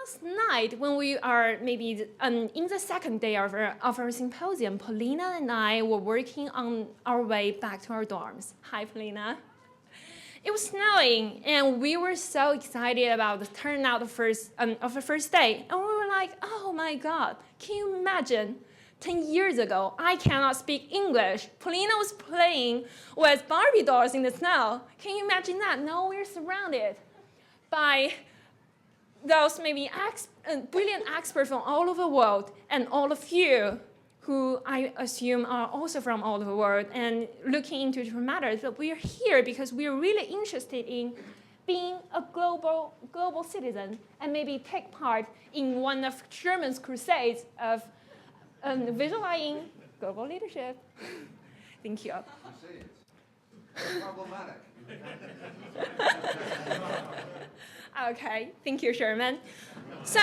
last night, when we are maybe in the second day of our symposium, Polina and I were working on our way back to our dorms. Hi, Polina. It was snowing, and we were so excited about the turnout of the first day. And we were like, oh my God, can you imagine? 10 years ago, I cannot speak English. Polina was playing with Barbie dolls in the snow. Can you imagine that? Now we're surrounded by those maybe brilliant experts from all over the world, and all of you who I assume are also from all over the world and looking into different matters. But we are here because we are really interested in being a global citizen and maybe take part in one of German's crusades of visualizing global leadership. Thank you. Problematic. Okay, thank you, Sherman. So,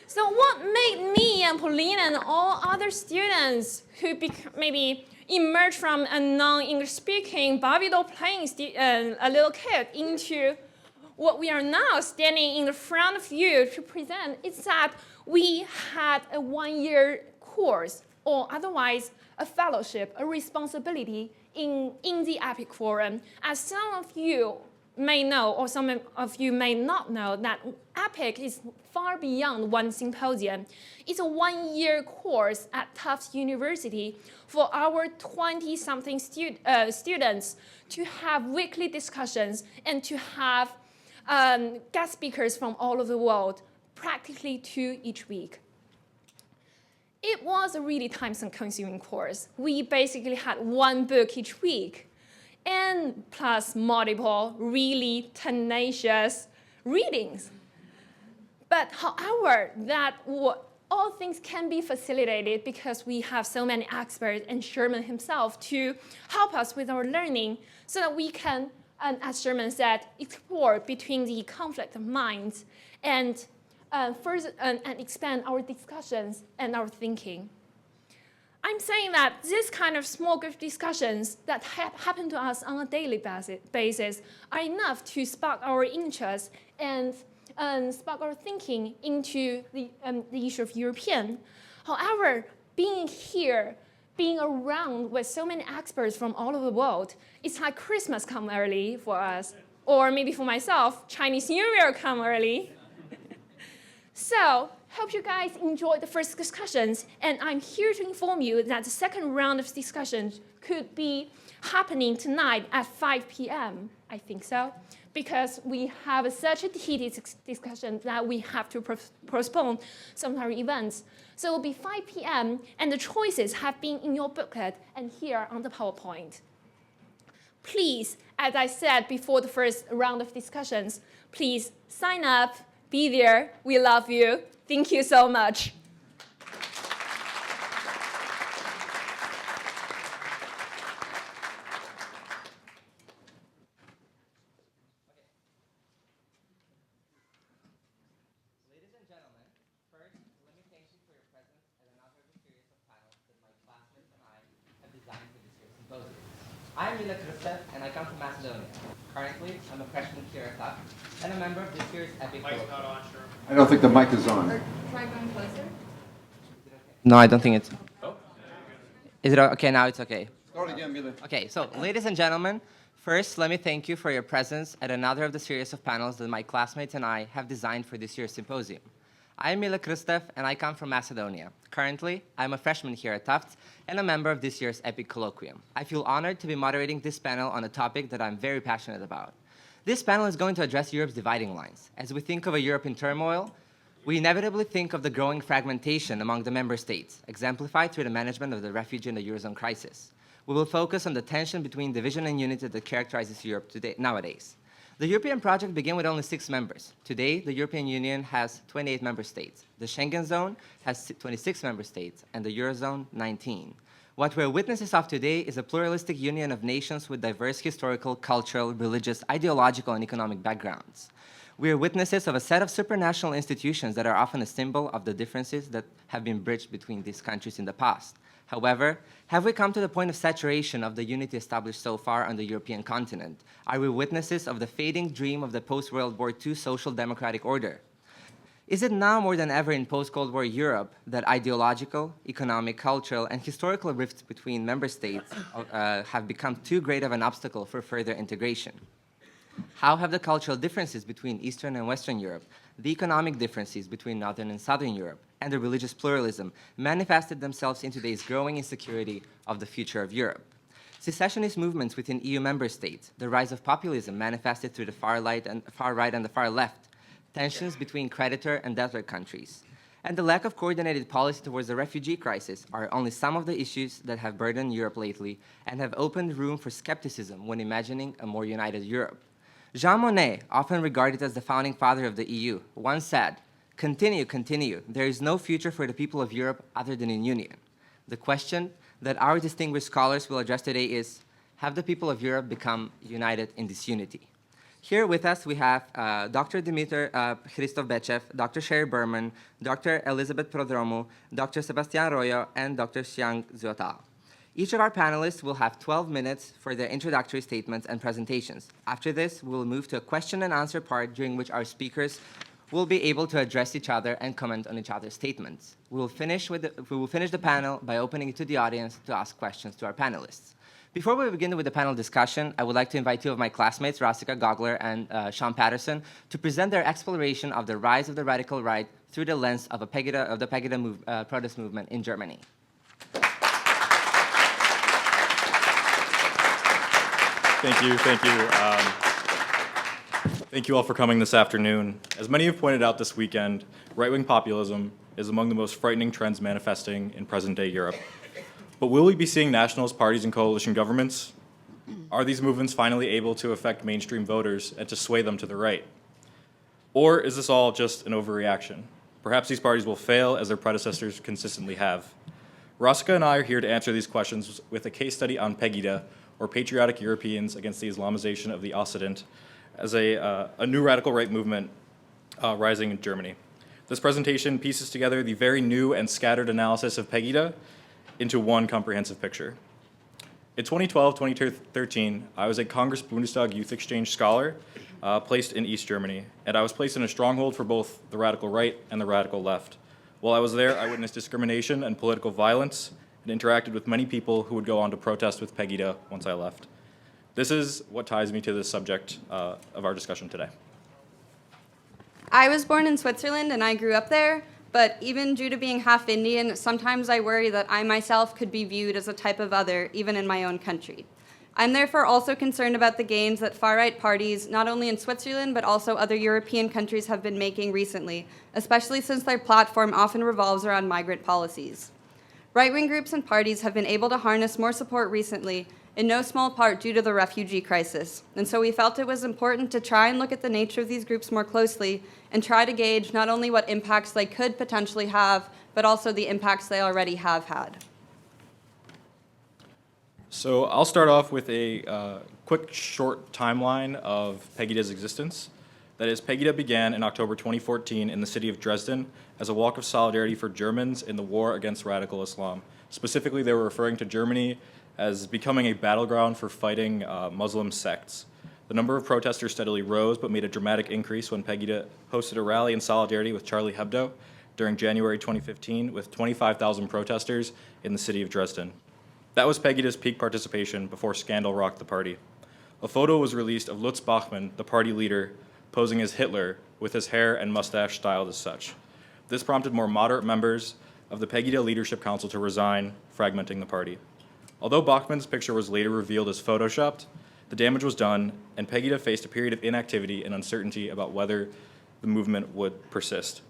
so what made me and Paulina and all other students who maybe emerged from a non-English speaking Barbie doll playing a little kid into what we are now standing in the front of you to present is that we had a one-year course, or otherwise a fellowship, a responsibility in the EPIIC Forum. As some of you may know, or some of you may not know, that EPIIC is far beyond one symposium. It's a one-year course at Tufts University for our 20-something students to have weekly discussions and to have guest speakers from all over the world, practically 2 each week. It was a really time-consuming course. We basically had one book each week, and plus multiple really tenacious readings. But however, all things can be facilitated because we have so many experts and Sherman himself to help us with our learning so that we can, as Sherman said, explore between the conflict of minds and further and expand our discussions and our thinking. I'm saying that this kind of small group discussions that happen to us on a daily basis are enough to spark our interest and spark our thinking into the issue of European. However, being here, being around with so many experts from all over the world, it's like Christmas come early for us, or maybe for myself, Chinese New Year come early. So, hope you guys enjoyed the first discussions, and I'm here to inform you that the second round of discussions could be happening tonight at 5 p.m. I think so, because we have such a heated discussion that we have to postpone some of our events. So it will be 5 p.m., and the choices have been in your booklet and here on the PowerPoint. Please, as I said before the first round of discussions, please sign up, be there. We love you. Thank you so much. Ladies and gentlemen, first, let me thank you for your presence at another of the series of panels that my classmates and I have designed for this year's symposium. I'm Krstev, and I come from Macedonia. Currently, I'm a freshman here at Tufts and a member of this year's EPIIC Mic's Symposium. not on, sure. I don't think the mic is on. Try going closer. No, I don't think it's... Oh? Is it okay? Now it's okay. Start again, Mila. Okay, so ladies and gentlemen, first let me thank you for your presence at another of the series of panels that my classmates and I have designed for this year's symposium. I am Krstev, and I come from Macedonia. Currently, I'm a freshman here at Tufts and a member of this year's EPIIC Colloquium. I feel honored to be moderating this panel on a topic that I'm very passionate about. This panel is going to address Europe's dividing lines. As we think of a Europe in turmoil, we inevitably think of the growing fragmentation among the member states, exemplified through the management of the refugee and the Eurozone crisis. We will focus on the tension between division and unity that characterizes Europe nowadays. The European project began with only 6 members. Today, the European Union has 28 member states. The Schengen zone has 26 member states, and the Eurozone, 19. What we're witnesses of today is a pluralistic union of nations with diverse historical, cultural, religious, ideological, and economic backgrounds. We are witnesses of a set of supranational institutions that are often a symbol of the differences that have been bridged between these countries in the past. However, have we come to the point of saturation of the unity established so far on the European continent? Are we witnesses of the fading dream of the post-World War II social democratic order? Is it now more than ever in post-Cold War Europe that ideological, economic, cultural, and historical rifts between member states have become too great of an obstacle for further integration? How have the cultural differences between Eastern and Western Europe, the economic differences between Northern and Southern Europe, and the religious pluralism manifested themselves in today's growing insecurity of the future of Europe? Secessionist movements within EU member states, the rise of populism manifested through the far right and the far left, tensions between creditor and debtor countries, and the lack of coordinated policy towards the refugee crisis are only some of the issues that have burdened Europe lately and have opened room for skepticism when imagining a more united Europe. Jean Monnet, often regarded as the founding father of the EU, once said, "Continue, continue. There is no future for the people of Europe other than in union." The question that our distinguished scholars will address today is, have the people of Europe become united in this unity? Here with us we have Dr. Dimitar Bechev, Dr. Sheri Berman, Dr. Elizabeth Prodromou, Dr. Sebastian Royo, and Dr. Xiang Zuotao. Each of our panelists will have 12 minutes for their introductory statements and presentations. After this, we will move to a question and answer part during which our speakers will be able to address each other and comment on each other's statements. We will finish the panel by opening it to the audience to ask questions to our panelists. Before we begin with the panel discussion, I would like to invite two of my classmates, Rasika Gogler and Sean Patterson, to present their exploration of the rise of the radical right through the lens of the Pegida protest movement in Germany. Thank you. Thank you all for coming this afternoon. As many have pointed out this weekend, right-wing populism is among the most frightening trends manifesting in present-day Europe. But will we be seeing nationalist parties and coalition governments? Are these movements finally able to affect mainstream voters and to sway them to the right? Or is this all just an overreaction? Perhaps these parties will fail as their predecessors consistently have. Rasika and I are here to answer these questions with a case study on Pegida, or Patriotic Europeans Against the Islamization of the Occident, as a new radical right movement rising in Germany. This presentation pieces together the very new and scattered analysis of Pegida into one comprehensive picture. In 2012-2013, I was a Congress Bundestag Youth Exchange scholar placed in East Germany, and I was placed in a stronghold for both the radical right and the radical left. While I was there, I witnessed discrimination and political violence and interacted with many people who would go on to protest with Pegida once I left. This is what ties me to the subject of our discussion today. I was born in Switzerland and I grew up there, but even due to being half Indian, sometimes I worry that I myself could be viewed as a type of other, even in my own country. I'm therefore also concerned about the gains that far-right parties, not only in Switzerland, but also other European countries have been making recently, especially since their platform often revolves around migrant policies. Right-wing groups and parties have been able to harness more support recently, in no small part due to the refugee crisis. And so we felt it was important to try and look at the nature of these groups more closely and try to gauge not only what impacts they could potentially have, but also the impacts they already have had. So I'll start off with a quick, short timeline of Pegida's existence. That is, Pegida began in October 2014 in the city of Dresden as a walk of solidarity for Germans in the war against radical Islam. Specifically, they were referring to Germany as becoming a battleground for fighting Muslim sects. The number of protesters steadily rose, but made a dramatic increase when Pegida hosted a rally in solidarity with Charlie Hebdo during January 2015 with 25,000 protesters in the city of Dresden. That was Pegida's peak participation before scandal rocked the party. A photo was released of Lutz Bachmann, the party leader, posing as Hitler with his hair and mustache styled as such. This prompted more moderate members of the Pegida Leadership Council to resign, fragmenting the party. Although Bachmann's picture was later revealed as photoshopped, the damage was done, and Pegida faced a period of inactivity and uncertainty about whether the movement would persist.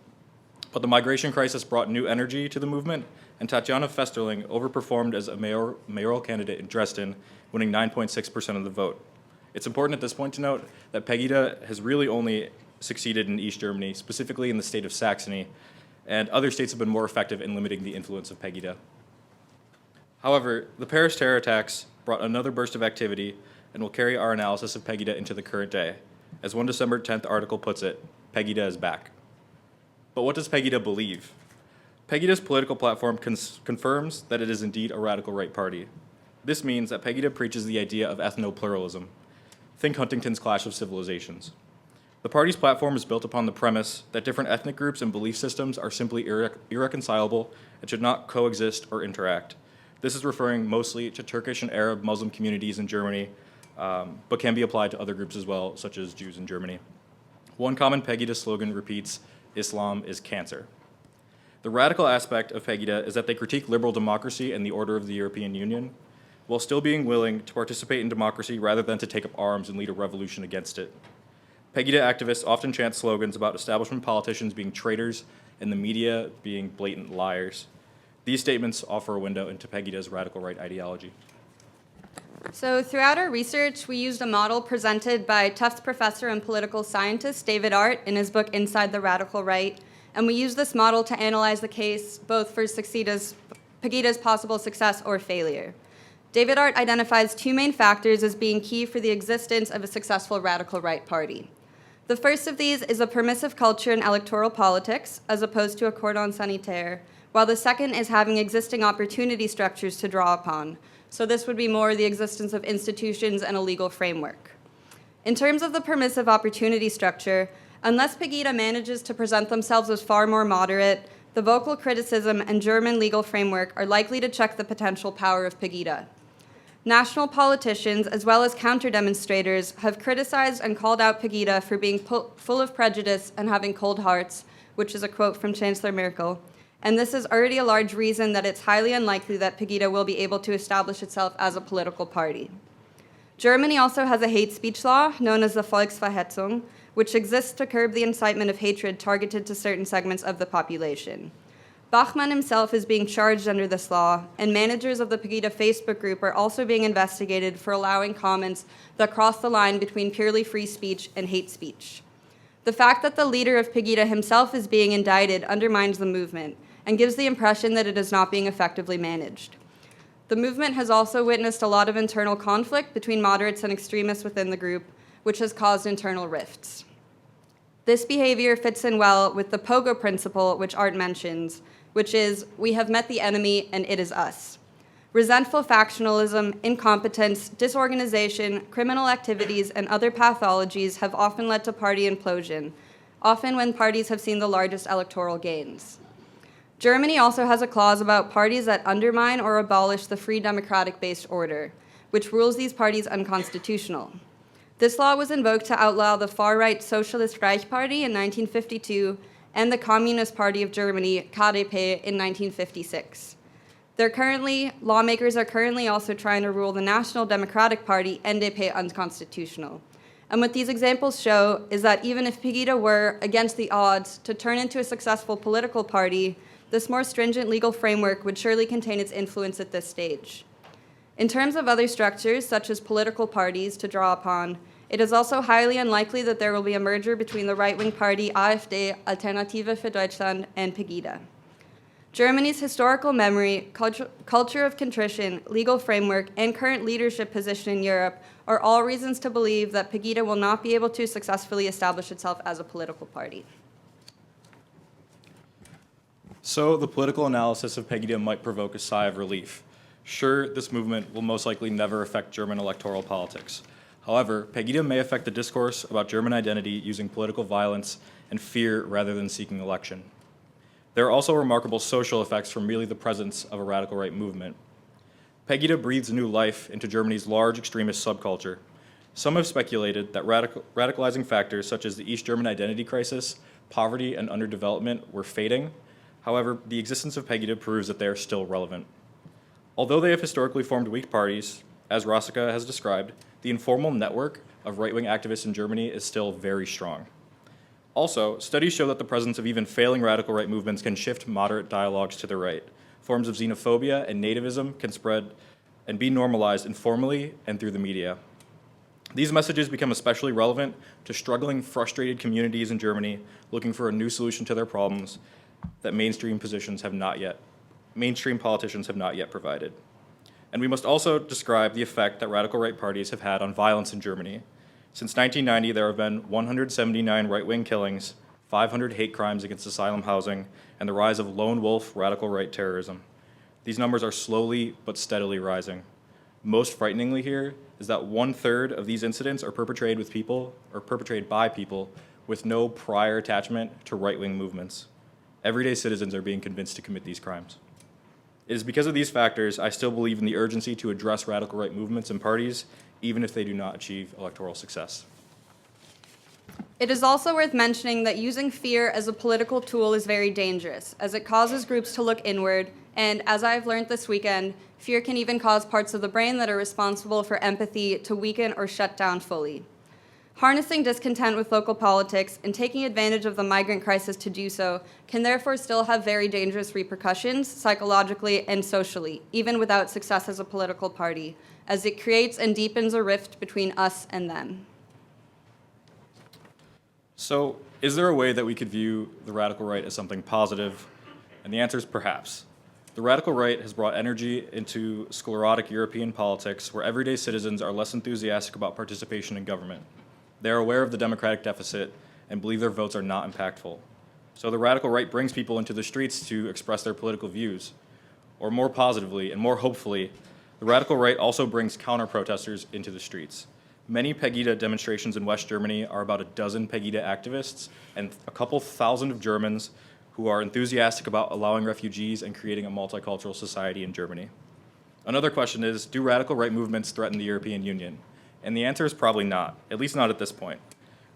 But the migration crisis brought new energy to the movement, and Tatjana Festerling overperformed as a mayoral candidate in Dresden, winning 9.6% of the vote. It's important at this point to note that Pegida has really only succeeded in East Germany, specifically in the state of Saxony, and other states have been more effective in limiting the influence of Pegida. However, the Paris terror attacks brought another burst of activity and will carry our analysis of Pegida into the current day. As one December 10th article puts it, Pegida is back. But what does Pegida believe? Pegida's political platform confirms that it is indeed a radical right party. This means that Pegida preaches the idea of ethno-pluralism. Think Huntington's Clash of Civilizations. The party's platform is built upon the premise that different ethnic groups and belief systems are simply irreconcilable and should not coexist or interact. This is referring mostly to Turkish and Arab Muslim communities in Germany, but can be applied to other groups as well, such as Jews in Germany. One common Pegida slogan repeats, "Islam is cancer." The radical aspect of Pegida is that they critique liberal democracy and the order of the European Union, while still being willing to participate in democracy rather than to take up arms and lead a revolution against it. Pegida activists often chant slogans about establishment politicians being traitors and the media being blatant liars. These statements offer a window into Pegida's radical right ideology. So throughout our research, we used a model presented by Tufts professor and political scientist David Art in his book Inside the Radical Right, and we used this model to analyze the case both for Pegida's possible success or failure. David Art identifies two main factors as being key for the existence of a successful radical right party. The first of these is a permissive culture in electoral politics, as opposed to a cordon sanitaire, while the second is having existing opportunity structures to draw upon. So this would be more the existence of institutions and a legal framework. In terms of the permissive opportunity structure, unless Pegida manages to present themselves as far more moderate, the vocal criticism and German legal framework are likely to check the potential power of Pegida. National politicians, as well as counter-demonstrators, have criticized and called out Pegida for being full of prejudice and having cold hearts, which is a quote from Chancellor Merkel. And this is already a large reason that it's highly unlikely that Pegida will be able to establish itself as a political party. Germany also has a hate speech law known as the Volksverhetzung, which exists to curb the incitement of hatred targeted to certain segments of the population. Bachmann himself is being charged under this law, and managers of the Pegida Facebook group are also being investigated for allowing comments that cross the line between purely free speech and hate speech. The fact that the leader of Pegida himself is being indicted undermines the movement and gives the impression that it is not being effectively managed. The movement has also witnessed a lot of internal conflict between moderates and extremists within the group, which has caused internal rifts. This behavior fits in well with the POGO principle, which Art mentions, which is, we have met the enemy and it is us. Resentful factionalism, incompetence, disorganization, criminal activities, and other pathologies have often led to party implosion, often when parties have seen the largest electoral gains. Germany also has a clause about parties that undermine or abolish the free democratic-based order, which rules these parties unconstitutional. This law was invoked to outlaw the far-right Socialist Reich Party in 1952 and the Communist Party of Germany, KDP, in 1956. Lawmakers are currently also trying to rule the National Democratic Party, NDP, unconstitutional. And what these examples show is that even if Pegida were, against the odds, to turn into a successful political party, this more stringent legal framework would surely contain its influence at this stage. In terms of other structures, such as political parties to draw upon, it is also highly unlikely that there will be a merger between the right-wing party AfD, Alternative für Deutschland, and Pegida. Germany's historical memory, culture of contrition, legal framework, and current leadership position in Europe are all reasons to believe that Pegida will not be able to successfully establish itself as a political party. So the political analysis of Pegida might provoke a sigh of relief. Sure, this movement will most likely never affect German electoral politics. However, Pegida may affect the discourse about German identity using political violence and fear rather than seeking election. There are also remarkable social effects from merely the presence of a radical right movement. Pegida breathes new life into Germany's large extremist subculture. Some have speculated that radicalizing factors such as the East German identity crisis, poverty, and underdevelopment were fading. However, the existence of Pegida proves that they are still relevant. Although they have historically formed weak parties, as Rosika has described, the informal network of right-wing activists in Germany is still very strong. Also, studies show that the presence of even failing radical right movements can shift moderate dialogues to the right. Forms of xenophobia and nativism can spread and be normalized informally and through the media. These messages become especially relevant to struggling, frustrated communities in Germany looking for a new solution to their problems that mainstream politicians have not yet provided. And we must also describe the effect that radical right parties have had on violence in Germany. Since 1990, there have been 179 right-wing killings, 500 hate crimes against asylum housing, and the rise of lone wolf radical right terrorism. These numbers are slowly but steadily rising. Most frighteningly here is that 1/3 of these incidents are perpetrated by people with no prior attachment to right-wing movements. Everyday citizens are being convinced to commit these crimes. It is because of these factors I still believe in the urgency to address radical right movements and parties, even if they do not achieve electoral success. It is also worth mentioning that using fear as a political tool is very dangerous, as it causes groups to look inward, and as I've learned this weekend, fear can even cause parts of the brain that are responsible for empathy to weaken or shut down fully. Harnessing discontent with local politics and taking advantage of the migrant crisis to do so can therefore still have very dangerous repercussions psychologically and socially, even without success as a political party, as it creates and deepens a rift between us and them. So, is there a way that we could view the radical right as something positive? And the answer is perhaps. The radical right has brought energy into sclerotic European politics where everyday citizens are less enthusiastic about participation in government. They are aware of the democratic deficit and believe their votes are not impactful. So the radical right brings people into the streets to express their political views. Or more positively and more hopefully, the radical right also brings counter-protesters into the streets. Many Pegida demonstrations in West Germany are about a dozen Pegida activists and a couple thousand of Germans who are enthusiastic about allowing refugees and creating a multicultural society in Germany. Another question is, do radical right movements threaten the European Union? And the answer is probably not, at least not at this point.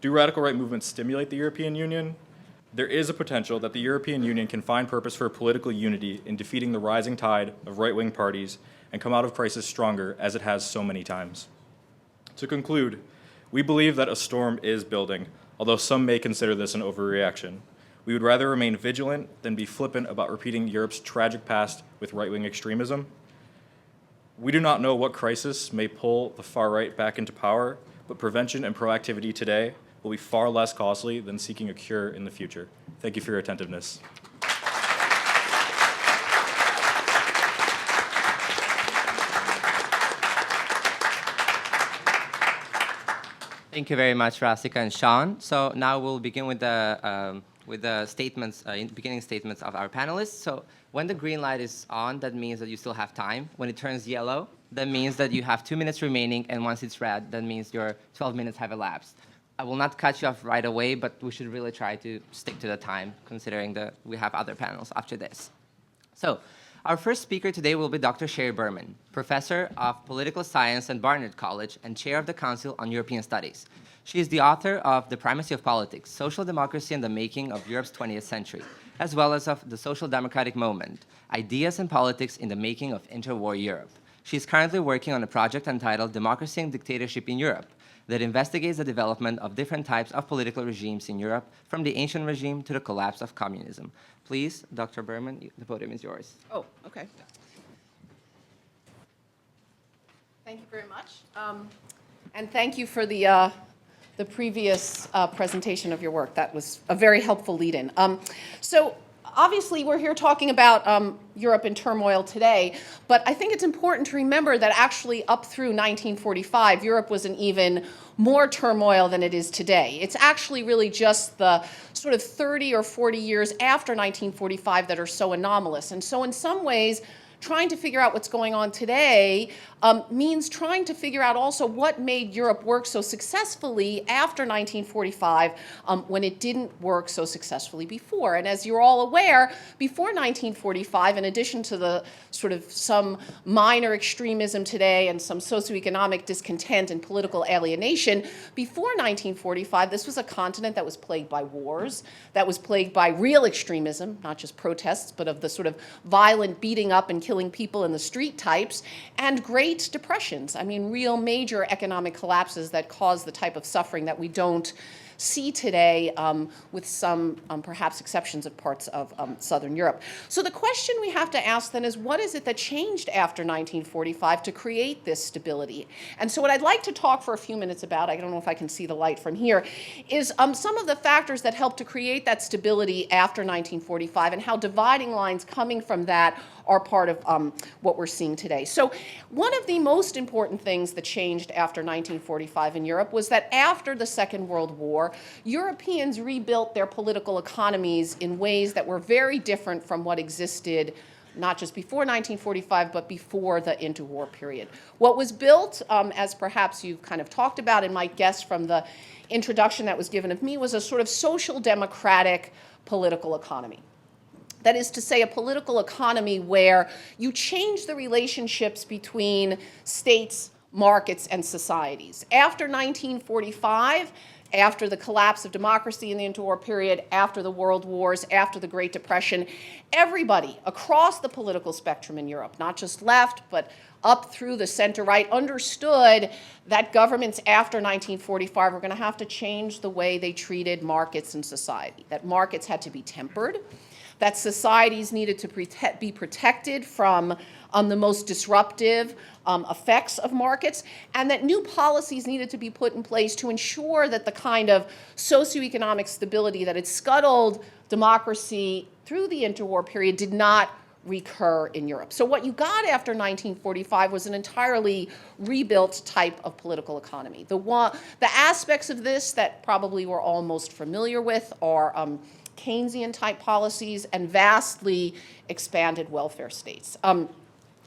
Do radical right movements stimulate the European Union? There is a potential that the European Union can find purpose for political unity in defeating the rising tide of right-wing parties and come out of crisis stronger, as it has so many times. To conclude, we believe that a storm is building, although some may consider this an overreaction. We would rather remain vigilant than be flippant about repeating Europe's tragic past with right-wing extremism. We do not know what crisis may pull the far right back into power, but prevention and proactivity today will be far less costly than seeking a cure in the future. Thank you for your attentiveness. Thank you very much, Rasika and Sean. So now we'll begin with the statements, beginning statements of our panelists. So when the green light is on, that means that you still have time. When it turns yellow, that means that you have 2 minutes remaining, and once it's red, that means your 12 minutes have elapsed. I will not cut you off right away, but we should really try to stick to the time, considering that we have other panels after this. So our first speaker today will be Dr. Sheri Berman, Professor of Political Science at Barnard College and Chair of the Council on European Studies. She is the author of The Primacy of Politics, Social Democracy and the Making of Europe's 20th Century, as well as of The Social Democratic Movement, Ideas and Politics in the Making of Interwar Europe. She is currently working on a project entitled Democracy and Dictatorship in Europe that investigates the development of different types of political regimes in Europe, from the ancient regime to the collapse of communism. Please, Dr. Berman, the podium is yours. Oh, okay. Thank you very much. And thank you for the previous presentation of your work. That was a very helpful lead-in. So obviously, we're here talking about Europe in turmoil today, but I think it's important to remember that actually up through 1945, Europe was in even more turmoil than it is today. It's actually really just the sort of 30 or 40 years after 1945 that are so anomalous. And so in some ways, trying to figure out what's going on today means trying to figure out also what made Europe work so successfully after 1945 when it didn't work so successfully before. And as you're all aware, before 1945, in addition to the sort of some minor extremism today and some socioeconomic discontent and political alienation, before 1945, this was a continent that was plagued by wars, that was plagued by real extremism, not just protests, but of the sort of violent beating up and killing people in the street types, and great depressions. I mean, real major economic collapses that caused the type of suffering that we don't see today, with some perhaps exceptions of parts of Southern Europe. So the question we have to ask then is, what is it that changed after 1945 to create this stability? And so what I'd like to talk for a few minutes about, I don't know if I can see the light from here, is some of the factors that helped to create that stability after 1945 and how dividing lines coming from that are part of what we're seeing today. So one of the most important things that changed after 1945 in Europe was that after the Second World War, War, Europeans rebuilt their political economies in ways that were very different from what existed not just before 1945, but before the interwar period. What was built, as perhaps you've kind of talked about and might guess from the introduction that was given of me, was a sort of social democratic political economy. That is to say, a political economy where you change the relationships between states, markets, and societies. After 1945, after the collapse of democracy in the interwar period, after the world wars, after the Great Depression, everybody across the political spectrum in Europe, not just left, but up through the center-right, understood that governments after 1945 were going to have to change the way they treated markets and society, that markets had to be tempered, that societies needed to be protected from the most disruptive effects of markets, and that new policies needed to be put in place to ensure that the kind of socioeconomic stability that had scuttled democracy through the interwar period did not recur in Europe. So what you got after 1945 was an entirely rebuilt type of political economy. The aspects of this that probably we're all most familiar with are Keynesian-type policies and vastly expanded welfare states.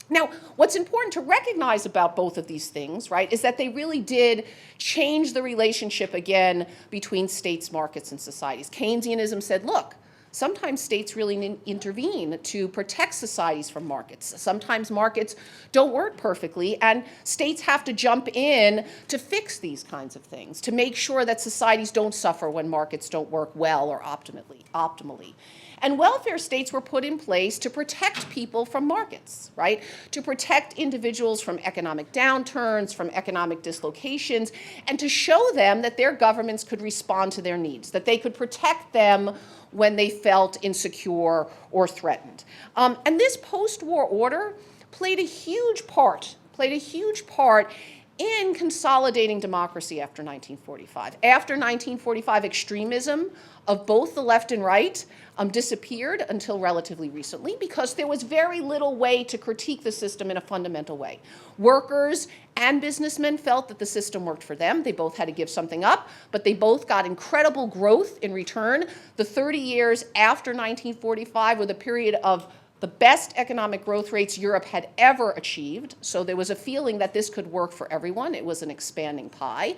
Now, what's important to recognize about both of these things, right, is that they really did change the relationship again between states, markets, and societies. Keynesianism said, look, sometimes states really intervene to protect societies from markets. Sometimes markets don't work perfectly, and states have to jump in to fix these kinds of things, to make sure that societies don't suffer when markets don't work well or optimally. And welfare states were put in place to protect people from markets, right? To protect individuals from economic downturns, from economic dislocations, and to show them that their governments could respond to their needs, that they could protect them when they felt insecure or threatened. And this post-war order played a huge part in consolidating democracy after 1945. After 1945, extremism of both the left and right disappeared until relatively recently because there was very little way to critique the system in a fundamental way. Workers and businessmen felt that the system worked for them. They both had to give something up, but they both got incredible growth in return. The 30 years after 1945 were the period of the best economic growth rates Europe had ever achieved. So there was a feeling that this could work for everyone. It was an expanding pie.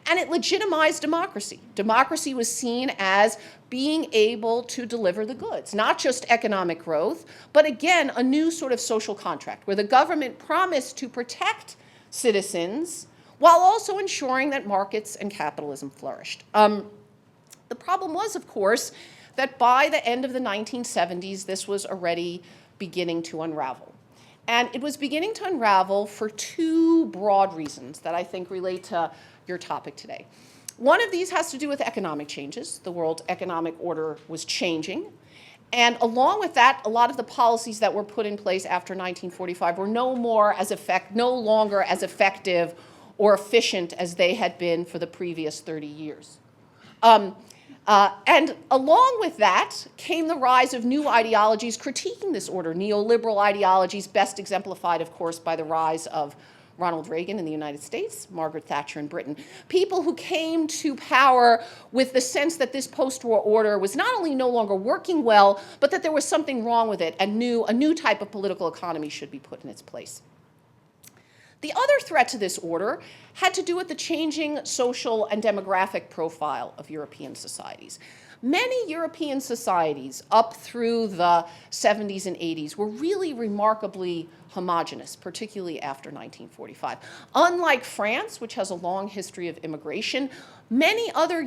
And it legitimized democracy. Democracy was seen as being able to deliver the goods, not just economic growth, but again, a new sort of social contract where the government promised to protect citizens while also ensuring that markets and capitalism flourished. The problem was, of course, that by the end of the 1970s, this was already beginning to unravel. And it was beginning to unravel for two broad reasons that I think relate to your topic today. One of these has to do with economic changes. The world economic order was changing. And along with that, a lot of the policies that were put in place after 1945 were no longer as effective or efficient as they had been for the previous 30 years. And along with that came the rise of new ideologies critiquing this order, neoliberal ideologies, best exemplified, of course, by the rise of Ronald Reagan in the United States, Margaret Thatcher in Britain. People who came to power with the sense that this post-war order was not only no longer working well, but that there was something wrong with it and a new type of political economy should be put in its place. The other threat to this order had to do with the changing social and demographic profile of European societies. Many European societies up through the 70s and 80s were really remarkably homogenous, particularly after 1945. Unlike France, which has a long history of immigration, many other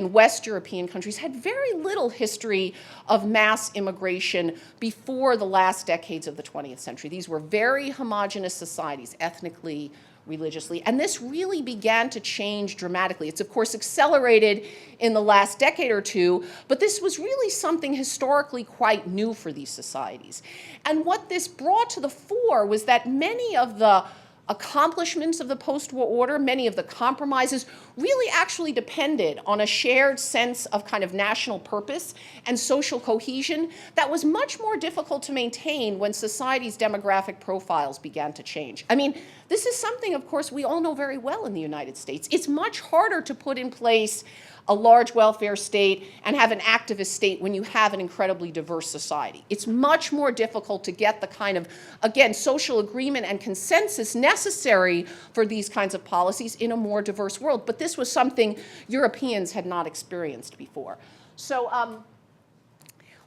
West European countries had very little history of mass immigration before the last decades of the 20th century. These were very homogenous societies, ethnically, religiously, and this really began to change dramatically. It's, of course, accelerated in the last decade or two, but this was really something historically quite new for these societies. And what this brought to the fore was that many of the accomplishments of the post-war order, many of the compromises, really actually depended on a shared sense of kind of national purpose and social cohesion that was much more difficult to maintain when society's demographic profiles began to change. I mean, this is something, of course, we all know very well in the United States. It's much harder to put in place a large welfare state and have an activist state when you have an incredibly diverse society. It's much more difficult to get the kind of, again, social agreement and consensus necessary for these kinds of policies in a more diverse world. But this was something Europeans had not experienced before. So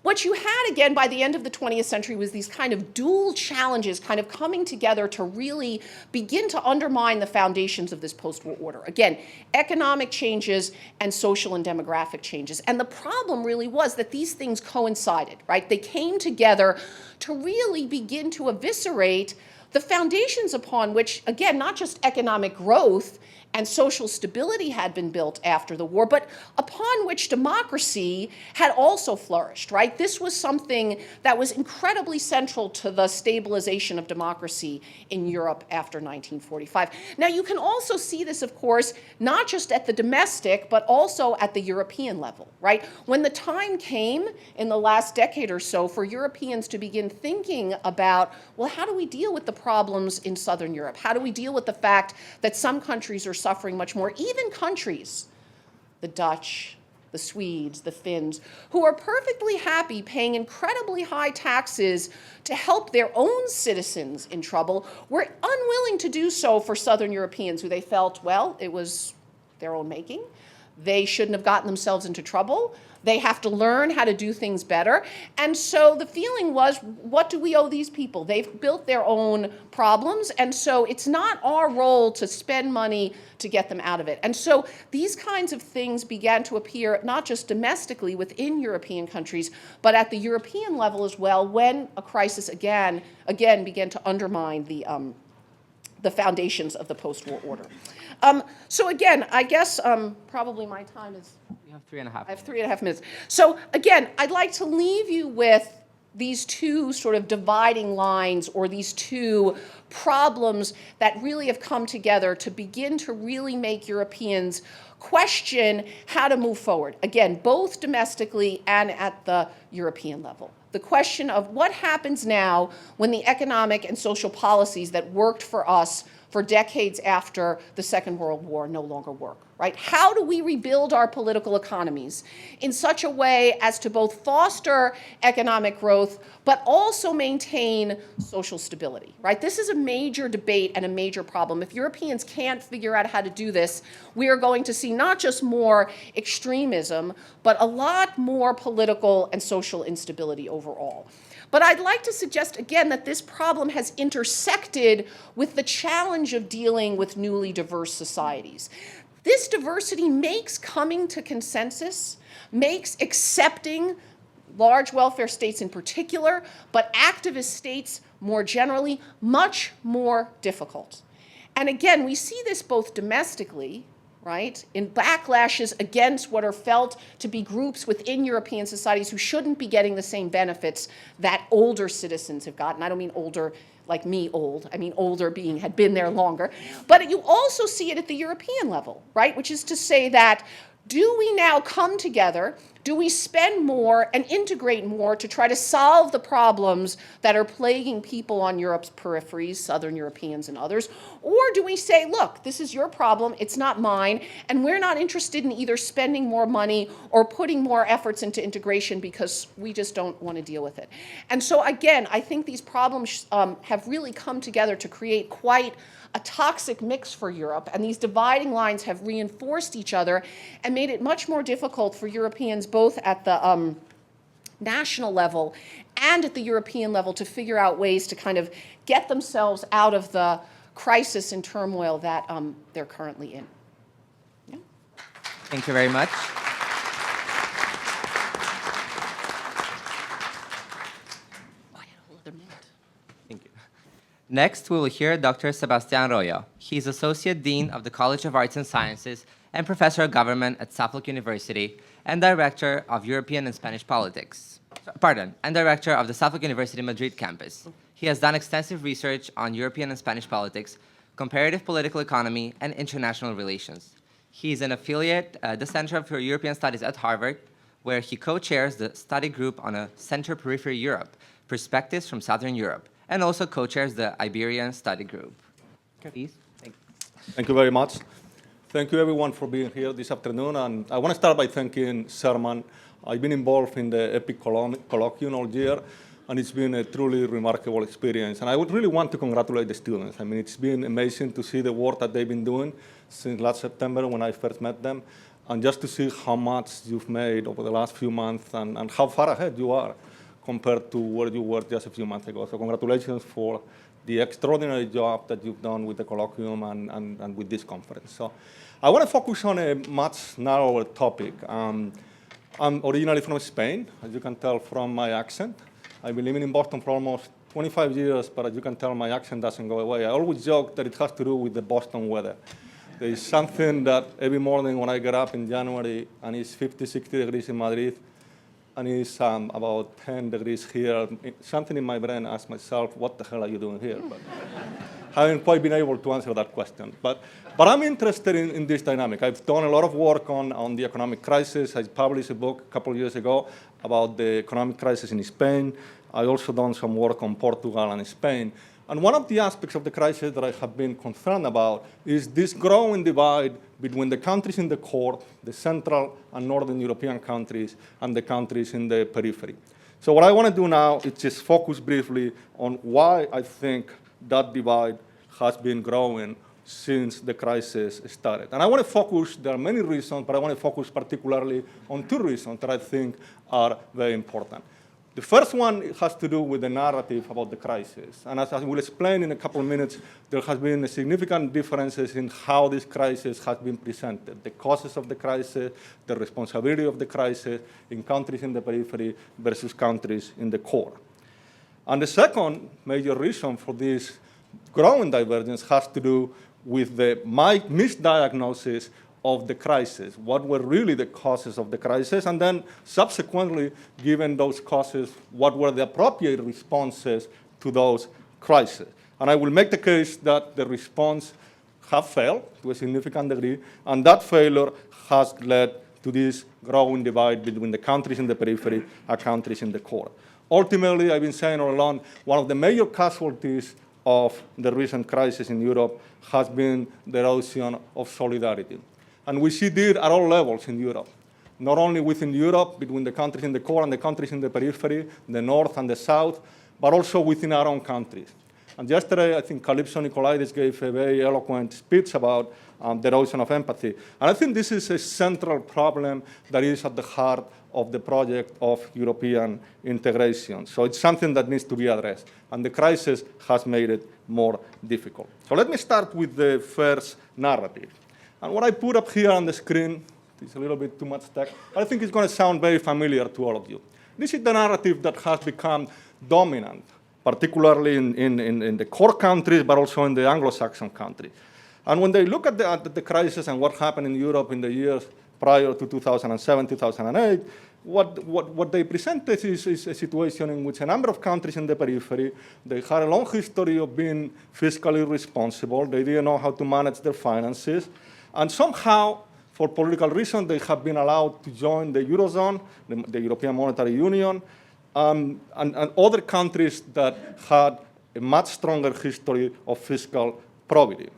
what you had, again, by the end of the 20th century was these kind of dual challenges kind of coming together to really begin to undermine the foundations of this post-war order. Again, economic changes and social and demographic changes. And the problem really was that these things coincided, right? They came together to really begin to eviscerate the foundations upon which, again, not just economic growth and social stability had been built after the war, but upon which democracy had also flourished, right? This was something that was incredibly central to the stabilization of democracy in Europe after 1945. Now, you can also see this, of course, not just at the domestic, but also at the European level, right? When the time came in the last decade or so for Europeans to begin thinking about, well, how do we deal with the problems in Southern Europe? How do we deal with the fact that some countries are suffering much more, even countries, the Dutch, the Swedes, the Finns, who are perfectly happy paying incredibly high taxes to help their own citizens in trouble, were unwilling to do so for Southern Europeans who they felt, well, it was their own making. They shouldn't have gotten themselves into trouble. They have to learn how to do things better. And so the feeling was, what do we owe these people? They've built their own problems, and so it's not our role to spend money to get them out of it. And so these kinds of things began to appear not just domestically within European countries, but at the European level as well, when a crisis again began to undermine the foundations of the post-war order. So again, I guess probably my time is... You have 3.5 minutes. I have 3.5 minutes. So again, I'd like to leave you with these two sort of dividing lines, or these two problems that really have come together to begin to really make Europeans question how to move forward. Again, both domestically and at the European level. The question of what happens now when the economic and social policies that worked for us for decades after the Second World War no longer work, right? How do we rebuild our political economies in such a way as to both foster economic growth, but also maintain social stability, right? This is a major debate and a major problem. If Europeans can't figure out how to do this, we are going to see not just more extremism, but a lot more political and social instability overall. But I'd like to suggest, again, that this problem has intersected with the challenge of dealing with newly diverse societies. This diversity makes coming to consensus, makes accepting large welfare states in particular, but activist states more generally, much more difficult. And again, we see this both domestically, right, in backlashes against what are felt to be groups within European societies who shouldn't be getting the same benefits that older citizens have gotten. I don't mean older like me old. I mean older being had been there longer. But you also see it at the European level, right, which is to say that do we now come together, do we spend more and integrate more to try to solve the problems that are plaguing people on Europe's peripheries, Southern Europeans and others, or do we say, look, this is your problem, it's not mine, and we're not interested in either spending more money or putting more efforts into integration because we just don't want to deal with it. And so again, I think these problems have really come together to create quite a toxic mix for Europe, and these dividing lines have reinforced each other and made it much more difficult for Europeans both at the national level and at the European level to figure out ways to kind of get themselves out of the crisis and turmoil that they're currently in. Yeah. Thank you very much. Thank you. Next, we will hear Dr. Sebastian Royo. He is Associate Dean of the College of Arts and Sciences and Professor of Government at Suffolk University and Director of European and Spanish Politics. And Director of the Suffolk University Madrid campus. He has done extensive research on European and Spanish politics, comparative political economy, and international relations. He is an affiliate at the Center for European Studies at Harvard, where he co-chairs the study group on a Center Periphery Europe, Perspectives from Southern Europe, and also co-chairs the Iberian Study Group. Please. Thank you very much. Thank you, everyone, for being here this afternoon. And I want to start by thanking Sherman. I've been involved in the EPIIC colloquium all year, and it's been a truly remarkable experience. And I would really want to congratulate the students. I mean, it's been amazing to see the work that they've been doing since last September when I first met them, and just to see how much you've made over the last few months and how far ahead you are compared to where you were just a few months ago. So congratulations for the extraordinary job that you've done with the colloquium and with this conference. So I want to focus on a much narrower topic. I'm originally from Spain, as you can tell from my accent. I've been living in Boston for almost 25 years, but as you can tell, my accent doesn't go away. I always joke that it has to do with the Boston weather. There is something that every morning when I get up in January and it's 50, 60 degrees in Madrid, and it's about 10 degrees here, something in my brain asks myself, what the hell are you doing here? But I haven't quite been able to answer that question. But I'm interested in this dynamic. I've done a lot of work on the economic crisis. I published a book a couple of years ago about the economic crisis in Spain. I also done some work on Portugal and Spain. And one of the aspects of the crisis that I have been concerned about is this growing divide between the countries in the core, the Central and Northern European countries, and the countries in the periphery. So what I want to do now is just focus briefly on why I think that divide has been growing since the crisis started. And I want to focus, there are many reasons, but I want to focus particularly on two reasons that I think are very important. The first one has to do with the narrative about the crisis. And as I will explain in a couple of minutes, there has been significant differences in how this crisis has been presented, the causes of the crisis, the responsibility of the crisis in countries in the periphery versus countries in the core. And the second major reason for this growing divergence has to do with the misdiagnosis of the crisis, what were really the causes of the crisis, and then subsequently, given those causes, what were the appropriate responses to those crises. And I will make the case that the response have failed to a significant degree, and that failure has led to this growing divide between the countries in the periphery and countries in the core. Ultimately, I've been saying all along, one of the major casualties of the recent crisis in Europe has been the erosion of solidarity. And we see this at all levels in Europe, not only within Europe, between the countries in the core and the countries in the periphery, the north and the south, but also within our own countries. And yesterday, I think Calypso Nicolaides gave a very eloquent speech about the erosion of empathy. And I think this is a central problem that is at the heart of the project of European integration. So it's something that needs to be addressed. And the crisis has made it more difficult. So let me start with the first narrative. And what I put up here on the screen, it's a little bit too much text, but I think it's going to sound very familiar to all of you. This is the narrative that has become dominant, particularly in the core countries, but also in the Anglo-Saxon countries. And when they look at the crisis and what happened in Europe in the years prior to 2007, 2008, what they presented is a situation in which a number of countries in the periphery, they had a long history of being fiscally responsible. They didn't know how to manage their finances. And somehow, for political reasons, they have been allowed to join the Eurozone, the European Monetary Union, and other countries that had a much stronger history of fiscal probity.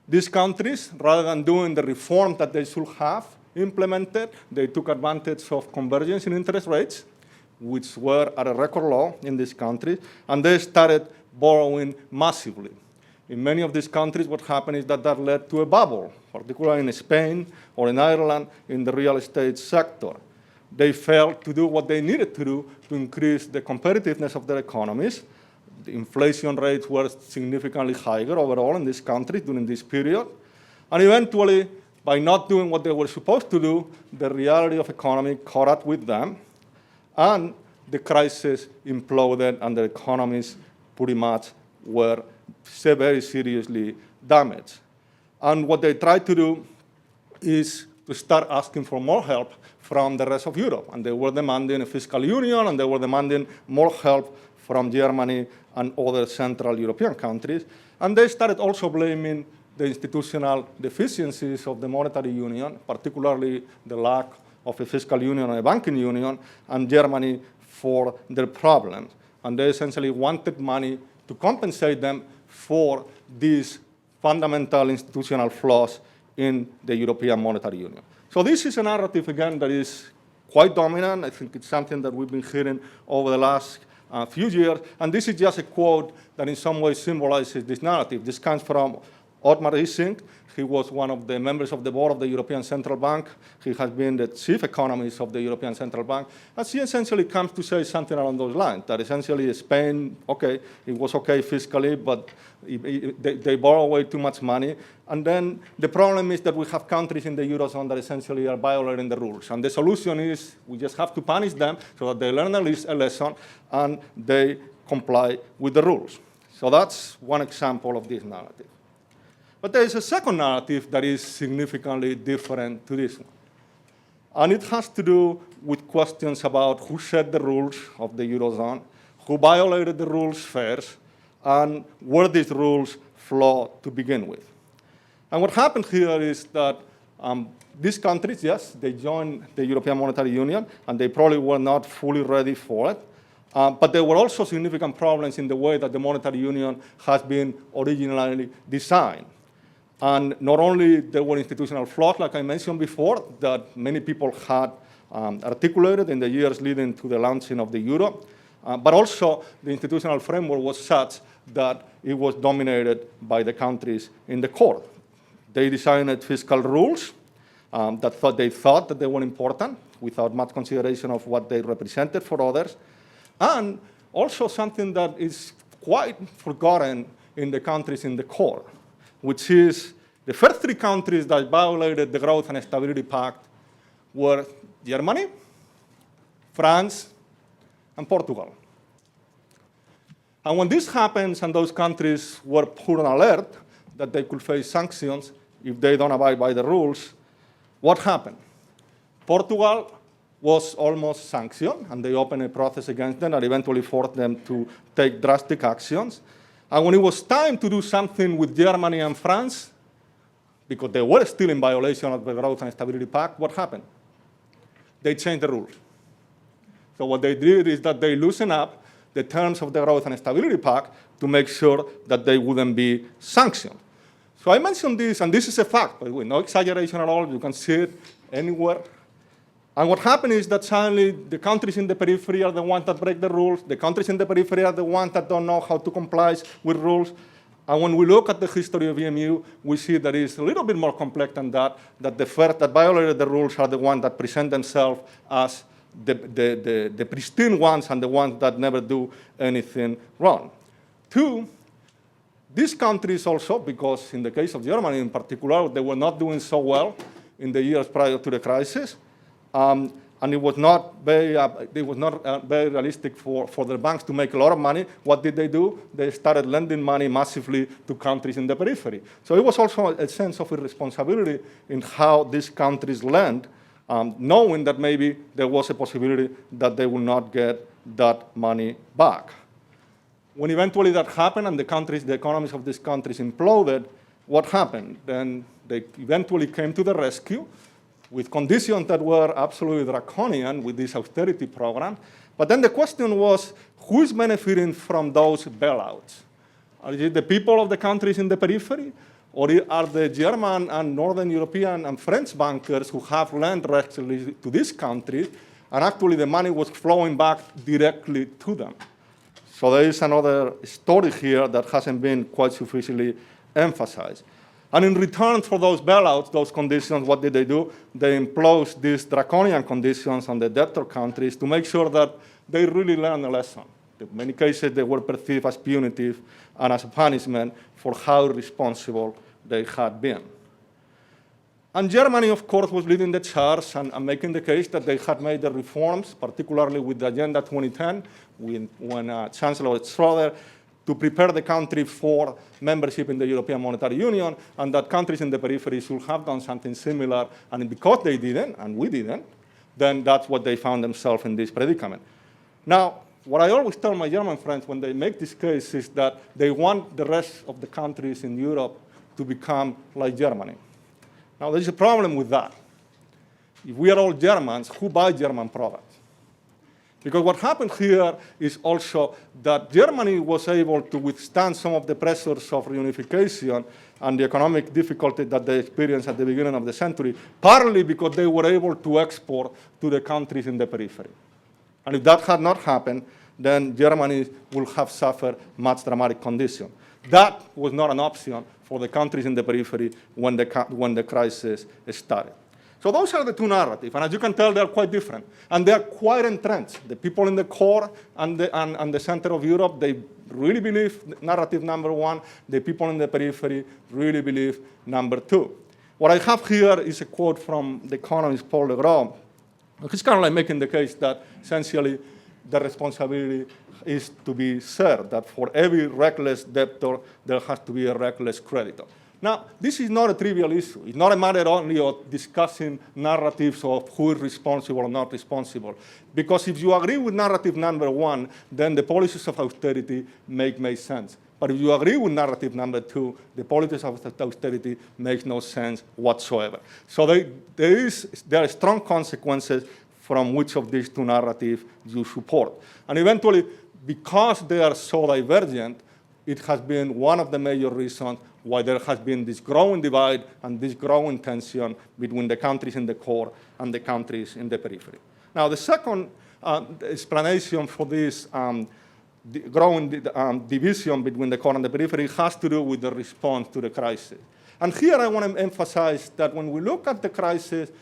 These countries, rather than doing the reform that they should have implemented, they took advantage of convergence in interest rates, which were at a record low in these countries, and they started borrowing massively. In many of these countries, what happened is that led to a bubble, particularly in Spain or in Ireland in the real estate sector. They failed to do what they needed to do to increase the competitiveness of their economies. The inflation rates were significantly higher overall in this country during this period. And eventually, by not doing what they were supposed to do, the reality of economy caught up with them, and the crisis imploded, and the economies pretty much were very seriously damaged. And what they tried to do is to start asking for more help from the rest of Europe. And they were demanding a fiscal union, and they were demanding more help from Germany and other Central European countries. And they started also blaming the institutional deficiencies of the monetary union, particularly the lack of a fiscal union and a banking union, and Germany for their problems. And they essentially wanted money to compensate them for these fundamental institutional flaws in the European Monetary Union. So this is a narrative, again, that is quite dominant. I think it's something that we've been hearing over the last few years. And this is just a quote that in some way symbolizes this narrative. This comes from Otmar Issink. He was one of the members of the board of the European Central Bank. He has been the chief economist of the European Central Bank. And he essentially comes to say something along those lines, that essentially Spain, okay, it was okay fiscally, but they borrow way too much money. And then the problem is that we have countries in the Eurozone that essentially are violating the rules. And the solution is we just have to punish them so that they learn a lesson and they comply with the rules. So that's one example of this narrative. But there is a second narrative that is significantly different to this one. And it has to do with questions about who set the rules of the Eurozone, who violated the rules first, and where these rules flow to begin with. And what happened here is that these countries, yes, they joined the European Monetary Union, and they probably were not fully ready for it. But there were also significant problems in the way that the monetary union has been originally designed. And not only there were institutional flaws, like I mentioned before, that many people had articulated in the years leading to the launching of the euro, but also the institutional framework was such that it was dominated by the countries in the core. They designed fiscal rules that they thought that they were important without much consideration of what they represented for others. And also something that is quite forgotten in the countries in the core, which is the first three countries that violated the Growth and Stability Pact were Germany, France, and Portugal. And when this happens and those countries were put on alert that they could face sanctions if they don't abide by the rules, what happened? Portugal was almost sanctioned, and they opened a process against them and eventually forced them to take drastic actions. And when it was time to do something with Germany and France, because they were still in violation of the Growth and Stability Pact, what happened? They changed the rules. So what they did is that they loosened up the terms of the Growth and Stability Pact to make sure that they wouldn't be sanctioned. So I mentioned this, and this is a fact, by the way, no exaggeration at all. You can see it anywhere. And what happened is that suddenly the countries in the periphery are the ones that break the rules. The countries in the periphery are the ones that don't know how to comply with rules. And when we look at the history of EMU, we see that it's a little bit more complex than that, that the first that violated the rules are the ones that present themselves as the pristine ones and the ones that never do anything wrong. Two, these countries also, because in the case of Germany in particular, they were not doing so well in the years prior to the crisis, and it was not very realistic for the banks to make a lot of money. What did they do? They started lending money massively to countries in the periphery. So it was also a sense of irresponsibility in how these countries lend, knowing that maybe there was a possibility that they would not get that money back. When eventually that happened and the economies of these countries imploded, what happened? Then they eventually came to the rescue with conditions that were absolutely draconian with this austerity program. But then the question was, who is benefiting from those bailouts? Are it the people of the countries in the periphery? Or are the German and Northern European and French bankers who have lent recently to this country, and actually the money was flowing back directly to them? So there is another story here that hasn't been quite sufficiently emphasized. And in return for those bailouts, those conditions, what did they do? They imposed these draconian conditions on the debtor countries to make sure that they really learn a lesson. In many cases, they were perceived as punitive and as a punishment for how irresponsible they had been. And Germany, of course, was leading the charge and making the case that they had made the reforms, particularly with the Agenda 2010, when Chancellor Schröder, to prepare the country for membership in the European Monetary Union, and that countries in the periphery should have done something similar. And because they didn't, and we didn't, then that's what they found themselves in this predicament. Now, what I always tell my German friends when they make this case is that they want the rest of the countries in Europe to become like Germany. Now, there's a problem with that. If we are all Germans, who buy German products? Because what happened here is also that Germany was able to withstand some of the pressures of reunification and the economic difficulty that they experienced at the beginning of the century, partly because they were able to export to the countries in the periphery. And if that had not happened, then Germany would have suffered much dramatic conditions. That was not an option for the countries in the periphery when the crisis started. So those are the two narratives, and as you can tell, they're quite different. And they're quite entrenched. The people in the core and the center of Europe, they really believe narrative number one. The people in the periphery really believe number two. What I have here is a quote from the economist Paul Legros. He's kind of like making the case that essentially the responsibility is to be shared, that for every reckless debtor, there has to be a reckless creditor. Now, this is not a trivial issue. It's not a matter only of discussing narratives of who is responsible or not responsible. Because if you agree with narrative number one, then the policies of austerity make sense. But if you agree with narrative number two, the policies of austerity makes no sense whatsoever. So there are strong consequences from which of these two narratives you support. And eventually, because they are so divergent, it has been one of the major reasons why there has been this growing divide and this growing tension between the countries in the core and the countries in the periphery. Now, the second explanation for this growing division between the core and the periphery has to do with the response to the crisis. And here I want to emphasize that when we look at the crisis,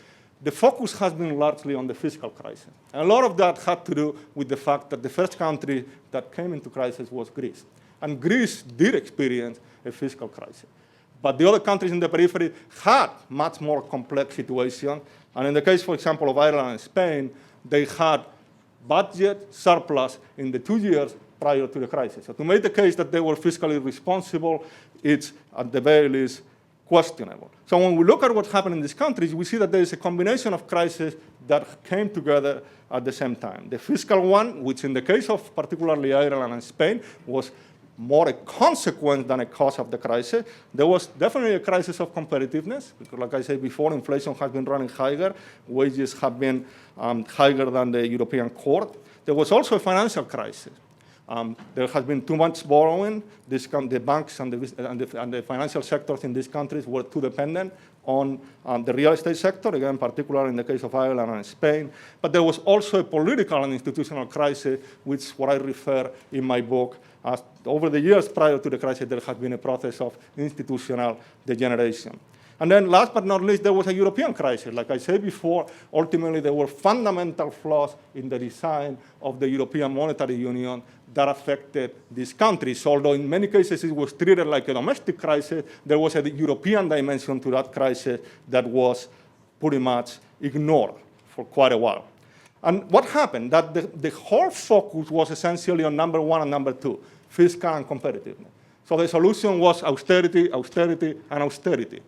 the focus has been largely on the fiscal crisis. And a lot of that had to do with the fact that the first country that came into crisis was Greece. And Greece did experience a fiscal crisis. But the other countries in the periphery had much more complex situation. And in the case, for example, of Ireland and Spain, they had budget surplus in the 2 years prior to the crisis. So to make the case that they were fiscally responsible, it's at the very least questionable. So when we look at what happened in these countries, we see that there is a combination of crises that came together at the same time. The fiscal one, which in the case of particularly Ireland and Spain, was more a consequence than a cause of the crisis. There was definitely a crisis of competitiveness, because like I said before, inflation has been running higher, wages have been higher than the European core. There was also a financial crisis. There has been too much borrowing. The banks and the financial sectors in these countries were too dependent on the real estate sector, again, particularly in the case of Ireland and Spain. But there was also a political and institutional crisis, which is what I refer in my book as over the years prior to the crisis, there has been a process of institutional degeneration. And then last but not least, there was a European crisis. Like I said before, ultimately there were fundamental flaws in the design of the European Monetary Union that affected these countries. Although in many cases it was treated like a domestic crisis, there was a European dimension to that crisis that was pretty much ignored for quite a while. And what happened? That the whole focus was essentially on number one and number two, fiscal and competitiveness. So the solution was austerity, austerity, and austerity.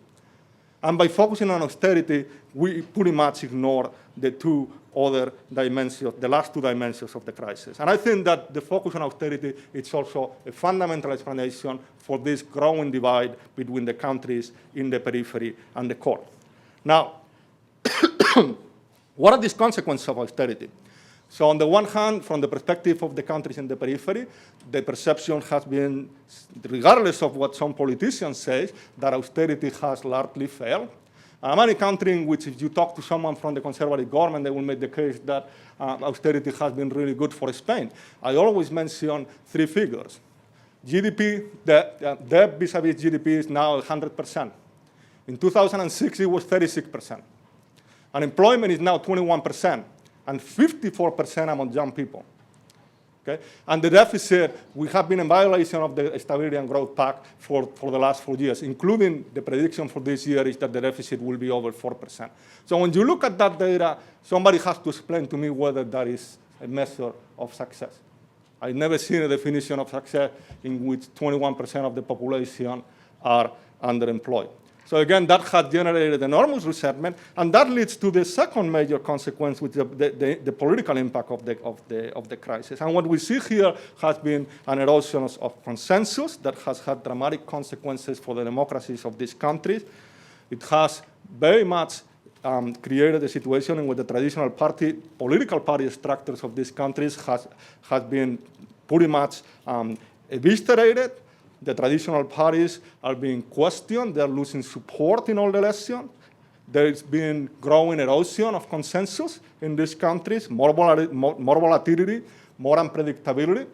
And by focusing on austerity, we pretty much ignored the two other dimensions, the last two dimensions of the crisis. And I think that the focus on austerity is also a fundamental explanation for this growing divide between the countries in the periphery and the core. Now, what are these consequences of austerity? So on the one hand, from the perspective of the countries in the periphery, the perception has been, regardless of what some politicians say, that austerity has largely failed. Many countries in which if you talk to someone from the conservative government, they will make the case that austerity has been really good for Spain. I always mention three figures. GDP, the debt vis-a-vis GDP is now 100%. In 2006, it was 36%. Unemployment is now 21%. And 54% among young people. Okay? And the deficit, we have been in violation of the Stability and Growth Pact for the last 4 years, including the prediction for this year is that the deficit will be over 4%. So when you look at that data, somebody has to explain to me whether that is a measure of success. I've never seen a definition of success in which 21% of the population are underemployed. So again, that has generated enormous resentment, and that leads to the second major consequence, which is the political impact of the crisis. And what we see here has been an erosion of consensus that has had dramatic consequences for the democracies of these countries. It has very much created a situation in which the traditional political party structures of these countries has been pretty much eviscerated. The traditional parties are being questioned. They're losing support in all the elections. There's been growing erosion of consensus in these countries, more volatility, more unpredictability,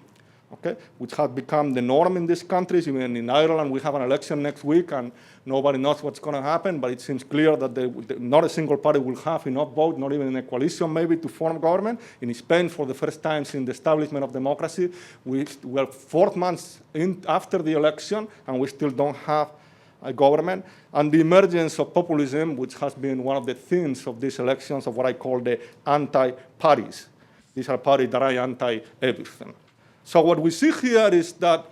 okay, which has become the norm in these countries. Even in Ireland, we have an election next week, and nobody knows what's going to happen, but it seems clear that not a single party will have enough votes, not even in a coalition maybe, to form government. In Spain, for the first time since the establishment of democracy, we're 4 months after the election, and we still don't have a government. And the emergence of populism, which has been one of the themes of these elections, of what I call the anti-parties. These are parties that are anti-everything. So what we see here is that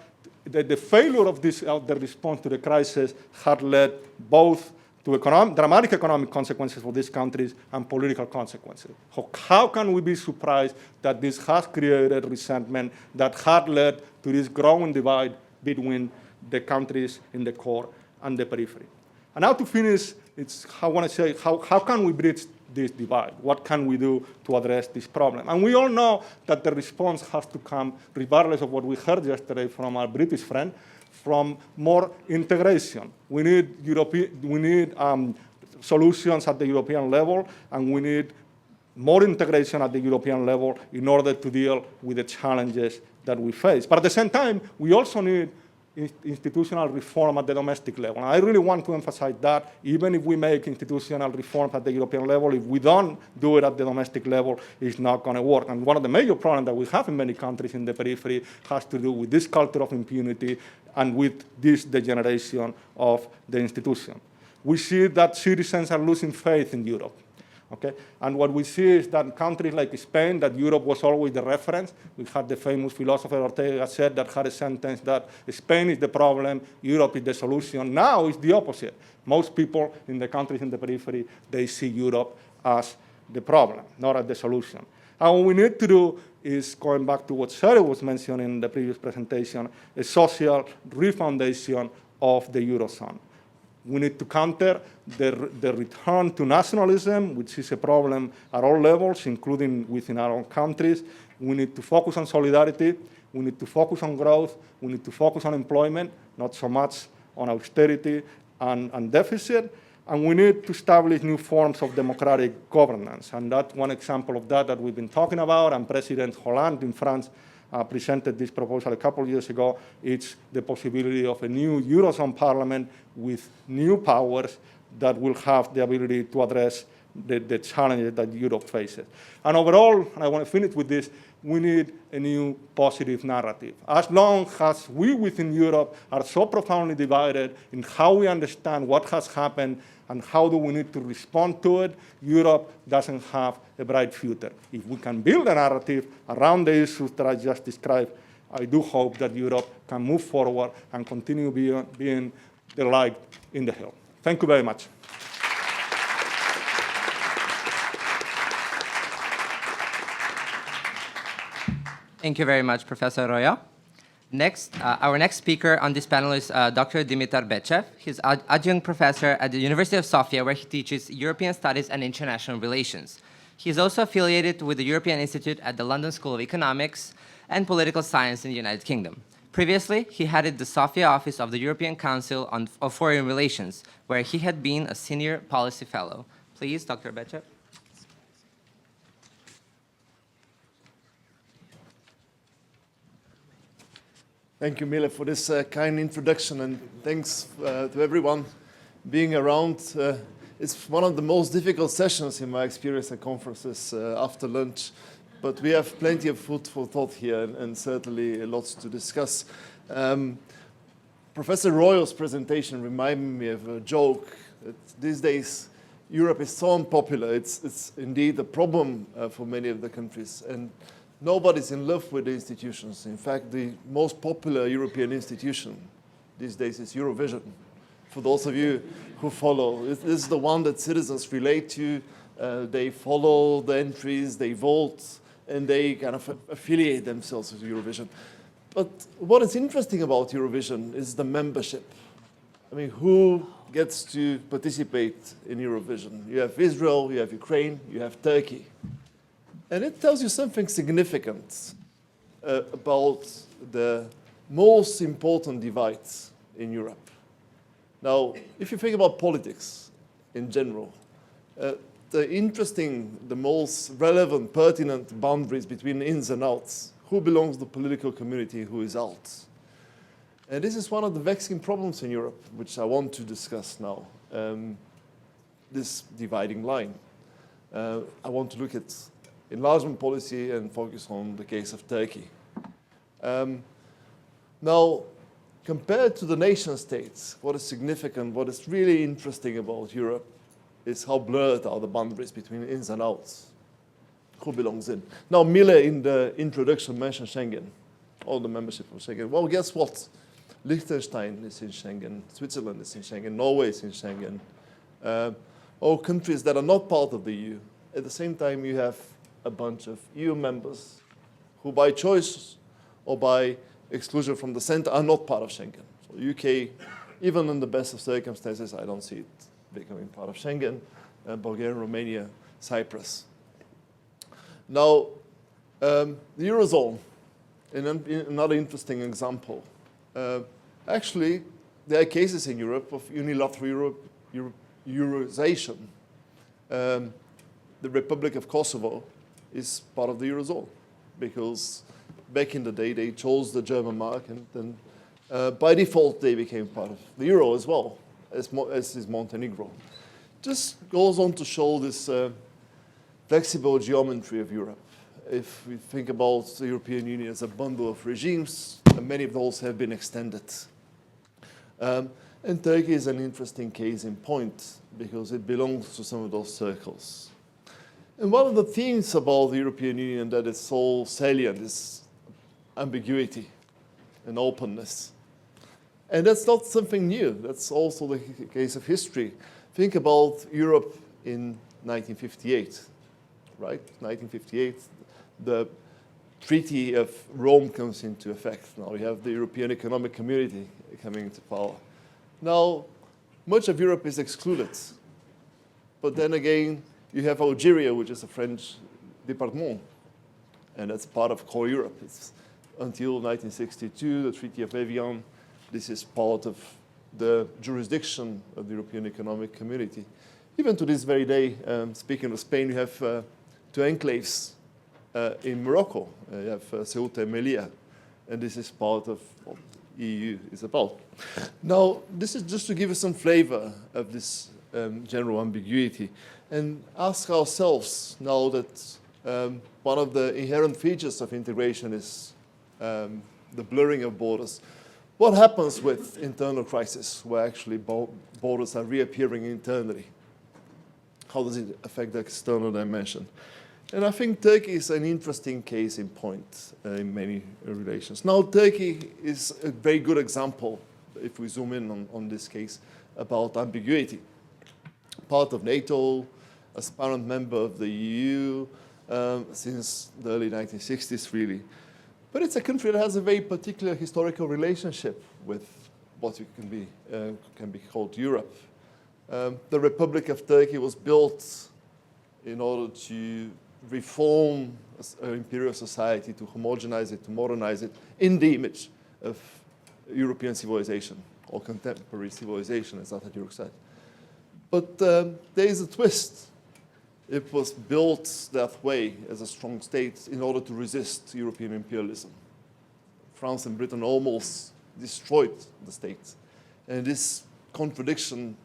the failure of the response to the crisis had led both to dramatic economic consequences for these countries and political consequences. How can we be surprised that this has created resentment that had led to this growing divide between the countries in the core and the periphery? And now to finish, I want to say, how can we bridge this divide? What can we do to address this problem? And we all know that the response has to come, regardless of what we heard yesterday from our British friend, from more integration. We need solutions at the European level, and we need more integration at the European level in order to deal with the challenges that we face. But at the same time, we also need institutional reform at the domestic level. And I really want to emphasize that even if we make institutional reforms at the European level, if we don't do it at the domestic level, it's not going to work. And one of the major problems that we have in many countries in the periphery has to do with this culture of impunity and with this degeneration of the institution. We see that citizens are losing faith in Europe. Okay? And what we see is that countries like Spain, that Europe was always the reference. We had the famous philosopher Ortega said that had a sentence that Spain is the problem, Europe is the solution. Now it's the opposite. Most people in the countries in the periphery, they see Europe as the problem, not as the solution. And what we need to do is, going back to what Sheri was mentioning in the previous presentation, a social refoundation of the Eurozone. We need to counter the return to nationalism, which is a problem at all levels, including within our own countries. We need to focus on solidarity. We need to focus on growth. We need to focus on employment, not so much on austerity and deficit. And we need to establish new forms of democratic governance. And that's one example of that we've been talking about. And President Hollande in France presented this proposal a couple of years ago. It's the possibility of a new Eurozone parliament with new powers that will have the ability to address the challenges that Europe faces. And overall, and I want to finish with this, we need a new positive narrative. As long as we within Europe are so profoundly divided in how we understand what has happened and how do we need to respond to it, Europe doesn't have a bright future. If we can build a narrative around the issues that I just described, I do hope that Europe can move forward and continue being the light in the hill. Thank you very much. Thank you very much, Professor Royo. Next, our next speaker on this panel is Dr. Dimitar Bechev. He's adjunct professor at the University of Sofia, where he teaches European Studies and International Relations. He is also affiliated with the European Institute at the London School of Economics and Political Science in the United Kingdom. Previously, he headed the Sofia office of the European Council of Foreign Relations, where he had been a senior policy fellow. Please, Dr. Bechev. Thank you, Mile, for this kind introduction, and thanks to everyone being around. It's one of the most difficult sessions in my experience at conferences after lunch, but we have plenty of food for thought here and certainly lots to discuss. Professor Royo's presentation reminded me of a joke. These days, Europe is so unpopular. It's indeed a problem for many of the countries. And nobody's in love with the institutions. In fact, the most popular European institution these days is Eurovision. For those of you who follow, this is the one that citizens relate to. They follow the entries, they vote, and they kind of affiliate themselves with Eurovision. But what is interesting about Eurovision is the membership. I mean, who gets to participate in Eurovision? You have Israel, you have Ukraine, you have Turkey. And it tells you something significant about the most important divides in Europe. Now, if you think about politics in general, the most relevant, pertinent boundaries between ins and outs, who belongs to the political community, who is out. And this is one of the vexing problems in Europe, which I want to discuss now, this dividing line. I want to look at enlargement policy and focus on the case of Turkey. Now, compared to the nation states, what is significant, what is really interesting about Europe is how blurred are the boundaries between ins and outs. Who belongs in? Now, Miller in the introduction mentioned Schengen, all the membership of Schengen. Well, guess what? Liechtenstein is in Schengen, Switzerland is in Schengen, Norway is in Schengen. All countries that are not part of the EU. At the same time, you have a bunch of EU members who by choice or by exclusion from the center are not part of Schengen. So UK, even in the best of circumstances, I don't see it becoming part of Schengen. Bulgaria, Romania, Cyprus. Now, the Eurozone, another interesting example. Actually, there are cases in Europe of unilateral Eurozation. The Republic of Kosovo is part of the Eurozone because back in the day they chose the German mark and then by default they became part of the Euro as well, as is Montenegro. Just goes on to show this flexible geometry of Europe. If we think about the European Union as a bundle of regimes, many of those have been extended. And Turkey is an interesting case in point because it belongs to some of those circles. And one of the themes about the European Union that is so salient is ambiguity and openness. And that's not something new. That's also the case of history. Think about Europe in 1958, right? 1958, the Treaty of Rome comes into effect. Now we have the European Economic Community coming into power. Now, much of Europe is excluded. But then again, you have Algeria, which is a French department, and that's part of core Europe. It's until 1962, the Treaty of Evian, this is part of the jurisdiction of the European Economic Community. Even to this very day, speaking of Spain, you have two enclaves in Morocco. You have Ceuta and Melilla, and this is part of what the EU is about. Now, this is just to give you some flavor of this general ambiguity and ask ourselves now that one of the inherent features of integration is the blurring of borders. What happens with internal crisis where actually borders are reappearing internally? How does it affect the external dimension? And I think Turkey is an interesting case in point in many relations. Now, Turkey is a very good example, if we zoom in on this case, about ambiguity. Part of NATO, aspirant member of the EU since the early 1960s, really. But it's a country that has a very particular historical relationship with what can be called Europe. The Republic of Turkey was built in order to reform imperial society, to homogenize it, to modernize it in the image of European civilization or contemporary civilization, as Atatürk said. But there is a twist. It was built that way as a strong state in order to resist European imperialism. France and Britain almost destroyed the state. And this contradiction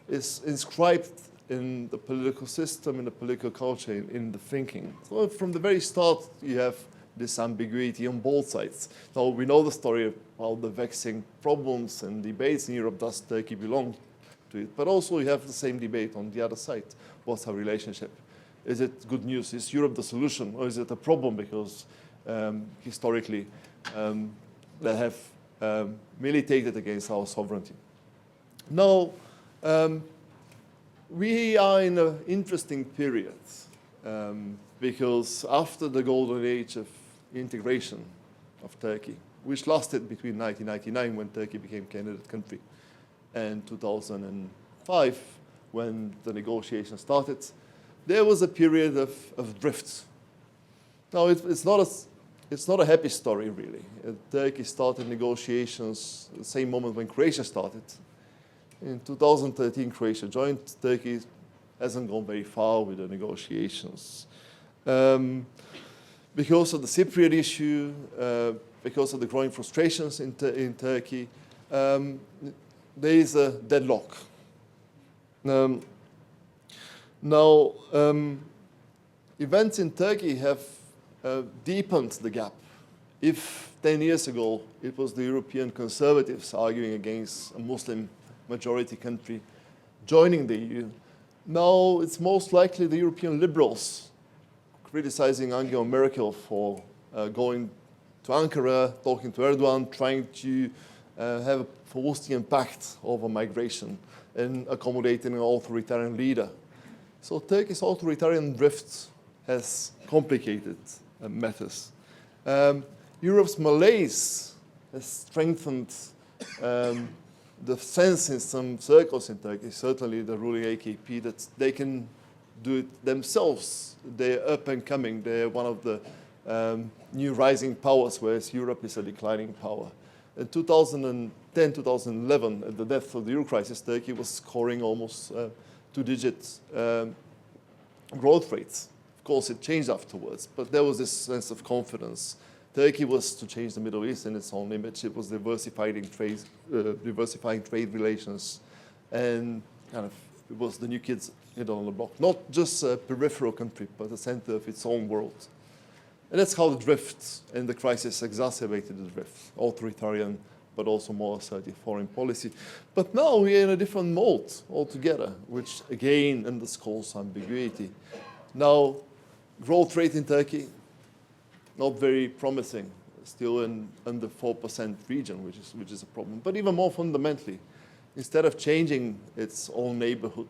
is inscribed in the political system, in the political culture, in the thinking. So from the very start, you have this ambiguity on both sides. Now, we know the story about the vexing problems and debates in Europe. Does Turkey belong to it? But also you have the same debate on the other side. What's our relationship? Is it good news? Is Europe the solution? Or is it a problem because historically they have militated against our sovereignty? Now, we are in an interesting period because after the golden age of integration of Turkey, which lasted between 1999 when Turkey became candidate country and 2005, when the negotiations started, there was a period of drift. Now, it's not a happy story, really. Turkey started negotiations the same moment when Croatia started. In 2013, Croatia joined. Turkey hasn't gone very far with the negotiations. Because of the Cypriot issue, because of the growing frustrations in Turkey, there is a deadlock. Now, events in Turkey have deepened the gap. If 10 years ago it was the European conservatives arguing against a Muslim majority country joining the EU, now it's most likely the European liberals criticizing Angela Merkel for going to Ankara, talking to Erdogan, trying to have a Faustian pact over migration and accommodating an authoritarian leader. So Turkey's authoritarian drift has complicated matters. Europe's malaise has strengthened the sense in some circles in Turkey, certainly the ruling AKP, that they can do it themselves. They're up and coming. They're one of the new rising powers, whereas Europe is a declining power. In 2010, 2011, at the depth of the euro crisis, Turkey was scoring almost two-digit growth rates. Of course, it changed afterwards, but there was this sense of confidence. Turkey was to change the Middle East in its own image. It was diversifying trade relations, and kind of it was the new kids on the block. Not just a peripheral country, but a center of its own world. And that's how the drift and the crisis exacerbated the drift, authoritarian, but also more assertive foreign policy. But now we're in a different mode altogether, which again underscores ambiguity. Now, growth rate in Turkey, not very promising, still in under 4% region, which is a problem. But even more fundamentally, instead of changing its own neighborhood,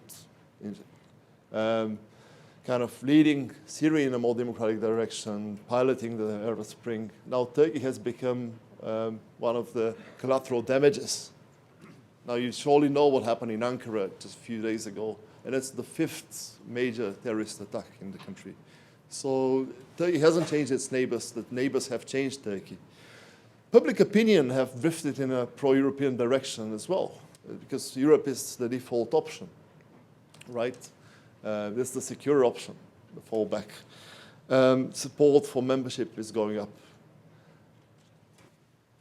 kind of leading Syria in a more democratic direction, piloting the Arab Spring, now Turkey has become one of the collateral damages. Now you surely know what happened in Ankara just a few days ago, and it's the 5th major terrorist attack in the country. So Turkey hasn't changed its neighbors, the neighbors have changed Turkey. Public opinion have drifted in a pro-European direction as well, because Europe is the default option, right? This is the secure option, the fallback. Support for membership is going up.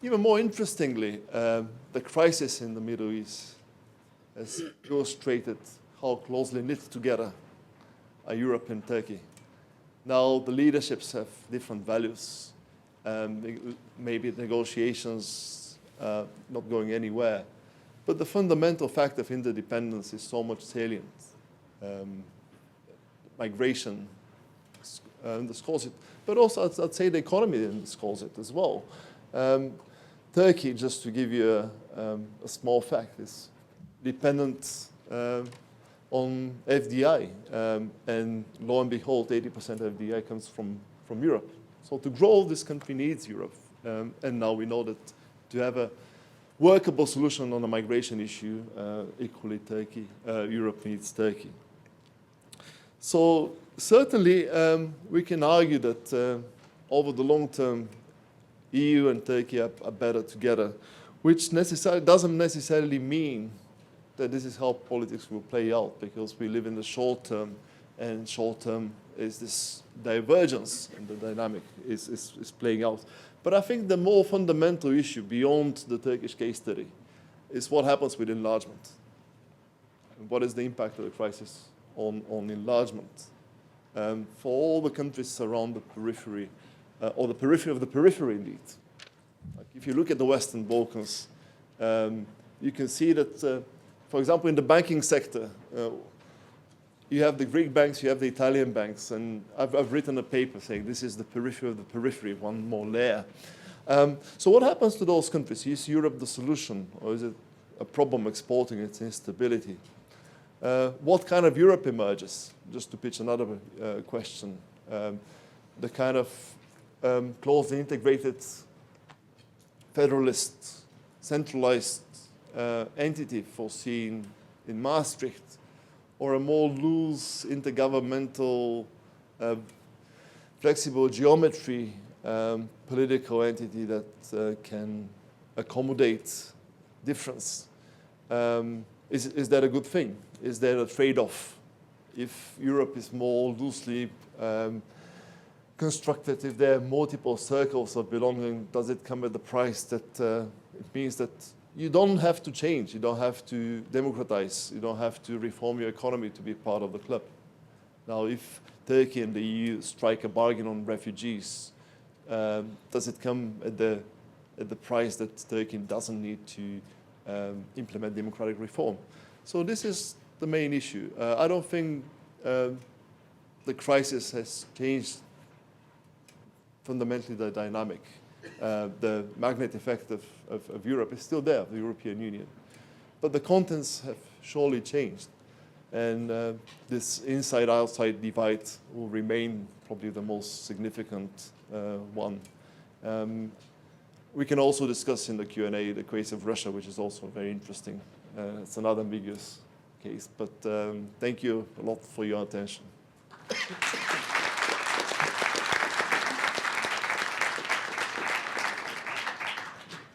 Even more interestingly, the crisis in the Middle East has illustrated how closely knit together are Europe and Turkey. Now the leaderships have different values. Maybe negotiations not going anywhere. But the fundamental fact of interdependence is so much salient. Migration underscores it, but also I'd say the economy underscores it as well. Turkey, just to give you a small fact, is dependent on FDI, and lo and behold, 80% of FDI comes from Europe. So to grow, this country needs Europe, and now we know that to have a workable solution on the migration issue, equally Europe needs Turkey. So certainly we can argue that over the long term, EU and Turkey are better together, which doesn't necessarily mean that this is how politics will play out, because we live in the short term, and short term is this divergence, and the dynamic is playing out. But I think the more fundamental issue beyond the Turkish case study is what happens with enlargement. And what is the impact of the crisis on enlargement for all the countries around the periphery, or the periphery of the periphery indeed. Like if you look at the Western Balkans, you can see that, for example, in the banking sector, you have the Greek banks, you have the Italian banks, and I've written a paper saying this is the periphery of the periphery, one more layer. So what happens to those countries? Is Europe the solution, or is it a problem exporting its instability? What kind of Europe emerges? Just to pitch another question. The kind of closely integrated, federalist, centralized entity foreseen in Maastricht, or a more loose intergovernmental flexible geometry political entity that can accommodate difference. Is that a good thing? Is there a trade-off? If Europe is more loosely constructed, if there are multiple circles of belonging, does it come at the price that it means that you don't have to change, you don't have to democratize, you don't have to reform your economy to be part of the club? Now, if Turkey and the EU strike a bargain on refugees, does it come at the price that Turkey doesn't need to implement democratic reform? So this is the main issue. I don't think the crisis has changed fundamentally the dynamic. The magnet effect of Europe is still there, the European Union. But the contents have surely changed. And this inside-outside divide will remain probably the most significant one. We can also discuss in the Q&A the case of Russia, which is also very interesting. It's another ambiguous case. But thank you a lot for your attention.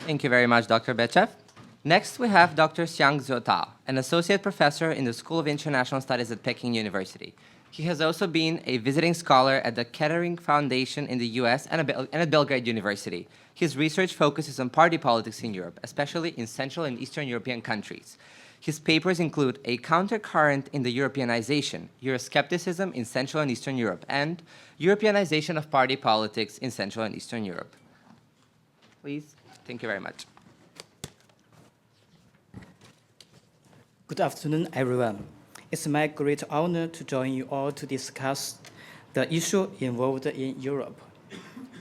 Thank you very much, Dr. Bechev. Next, we have Dr. Xiangzhou Tao, an associate professor in the School of International Studies at Peking University. He has also been a visiting scholar at the Kettering Foundation in the US and at Belgrade University. His research focuses on party politics in Europe, especially in Central and Eastern European countries. His papers include A Countercurrent in the Europeanization, Euroscepticism in Central and Eastern Europe, and Europeanization of Party Politics in Central and Eastern Europe. Please. Thank you very much. Good afternoon, everyone. It's my great honor to join you all to discuss the issue involved in Europe,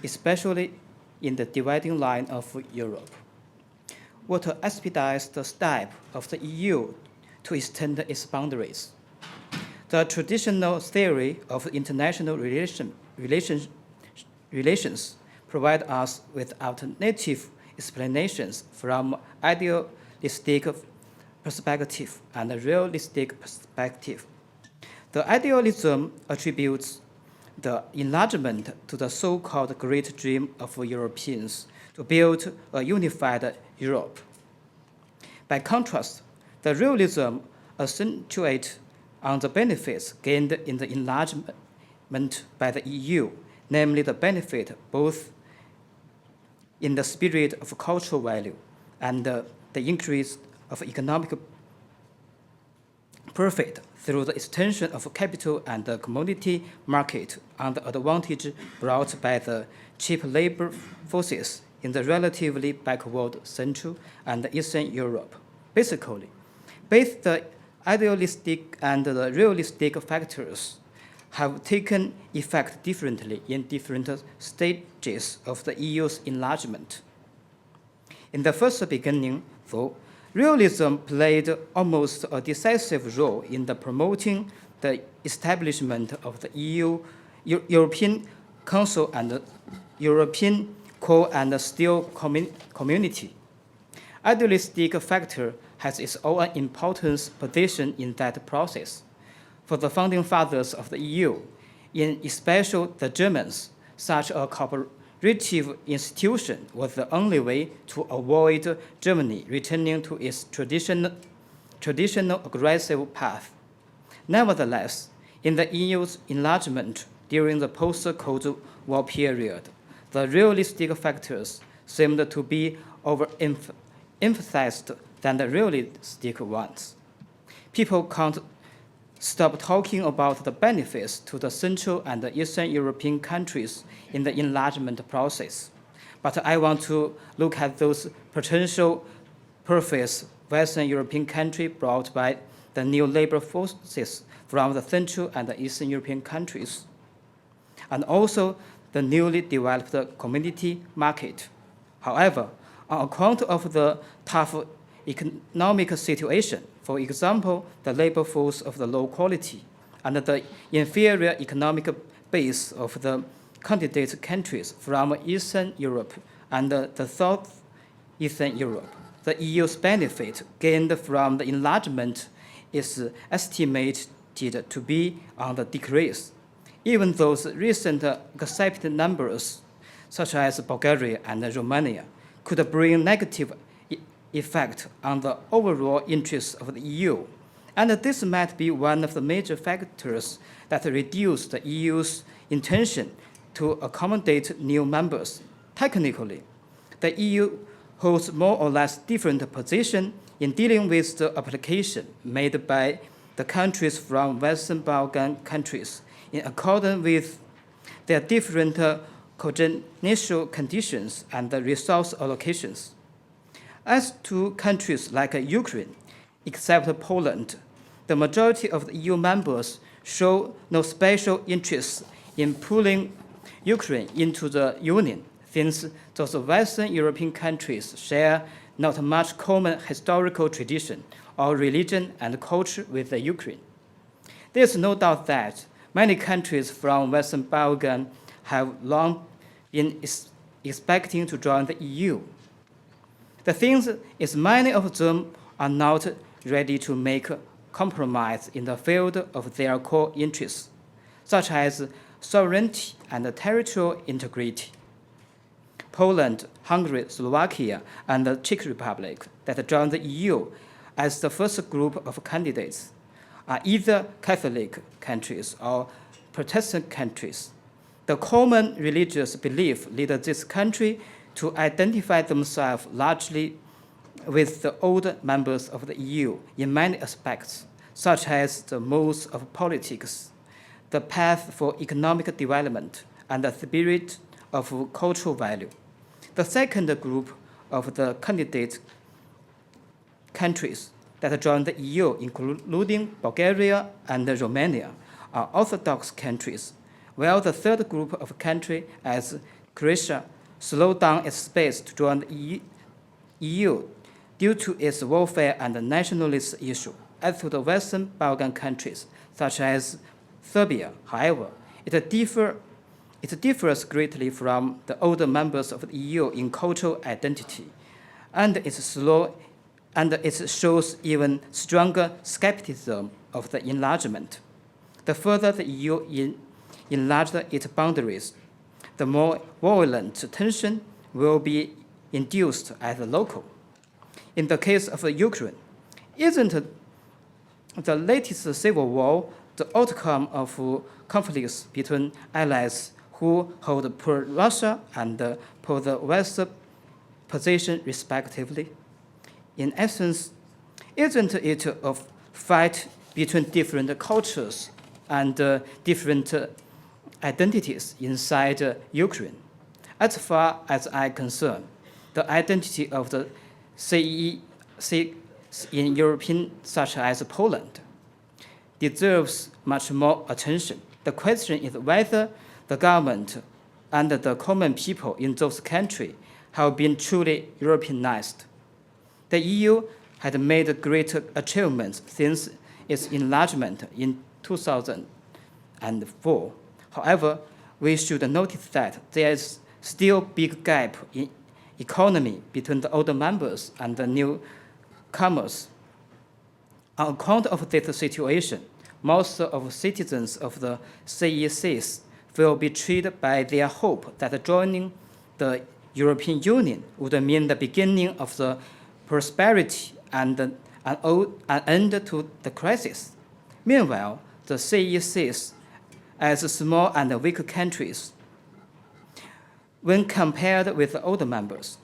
especially in the dividing line of Europe. What expedites the step of the EU to extend its boundaries? The traditional theory of international relations provide us with alternative explanations from idealistic perspective and realistic perspective. The idealism attributes the enlargement to the so-called great dream of Europeans to build a unified Europe. By contrast, the realism accentuates on the benefits gained in the enlargement by the EU, namely the benefit both in the spirit of cultural value and the increase of economic profit through the extension of capital and the commodity market and the advantage brought by the cheap labor forces in the relatively backward Central and Eastern Europe. Basically, both the idealistic and the realistic factors have taken effect differently in different stages of the EU's enlargement. In the first beginning, though, realism played almost a decisive role in the promoting the establishment of the European Council and the European Coal and Steel Community. Idealistic factor has its own important position in that process. For the founding fathers of the EU, in especially the Germans, such a cooperative institution was the only way to avoid Germany returning to its traditional aggressive path. Nevertheless, in the EU's enlargement during the post-Cold War period, the realistic factors seemed to be overemphasized than the realistic ones. People can't stop talking about the benefits to the Central and the Eastern European countries in the enlargement process. But I want to look at those potential profits Western European countries brought by the new labor forces from the Central and the Eastern European countries, and also the newly developed community market. However, on account of the tough economic situation, for example, the labor force of the low quality and the inferior economic base of the candidate countries from Eastern Europe and the Southeastern Europe, the EU's benefit gained from the enlargement is estimated to be on the decrease. Even those recent accepted numbers, such as Bulgaria and Romania, could bring negative effect on the overall interests of the EU. And this might be one of the major factors that reduce the EU's intention to accommodate new members. Technically, the EU holds more or less different position in dealing with the application made by the countries from Western Balkan countries in accordance with their different congenital conditions and resource allocations. As to countries like Ukraine, except Poland, the majority of the EU members show no special interest in pulling Ukraine into the Union, since those Western European countries share not much common historical tradition or religion and culture with the Ukraine. There is no doubt that many countries from Western Balkan have long been expecting to join the EU. The thing is, many of them are not ready to make compromise in the field of their core interests, such as sovereignty and territorial integrity. Poland, Hungary, Slovakia, and the Czech Republic that joined the EU as the first group of candidates are either Catholic countries or Protestant countries. The common religious belief led this country to identify themselves largely with the old members of the EU in many aspects, such as the modes of politics, the path for economic development, and the spirit of cultural value. The second group of the candidate countries that joined the EU, including Bulgaria and Romania, are Orthodox countries, while the third group of countries, as Croatia, slowed down its pace to join the EU due to its warfare and nationalist issue. As to the Western Balkan countries, such as Serbia, however, it differs greatly from the older members of the EU in cultural identity, and it shows even stronger skepticism of the enlargement. The further the EU enlarged its boundaries, the more violent tension will be induced at the local. In the case of Ukraine, isn't the latest civil war the outcome of conflicts between allies who hold pro-Russia and pro-the-West position respectively? In essence, isn't it a fight between different cultures and different identities inside Ukraine? As far as I'm concerned, the identity of the CEE in European, such as Poland, deserves much more attention. The question is whether the government and the common people in those countries have been truly Europeanized. The EU had made great achievements since its enlargement in 2004. However, we should notice that there is still a big gap in economy between the older members and the newcomers. On account of this situation, most of citizens of the CECs will be treated by their hope that joining the European Union would mean the beginning of the prosperity and an end to the crisis. Meanwhile, the CECs, as small and weak countries, when compared with the older members,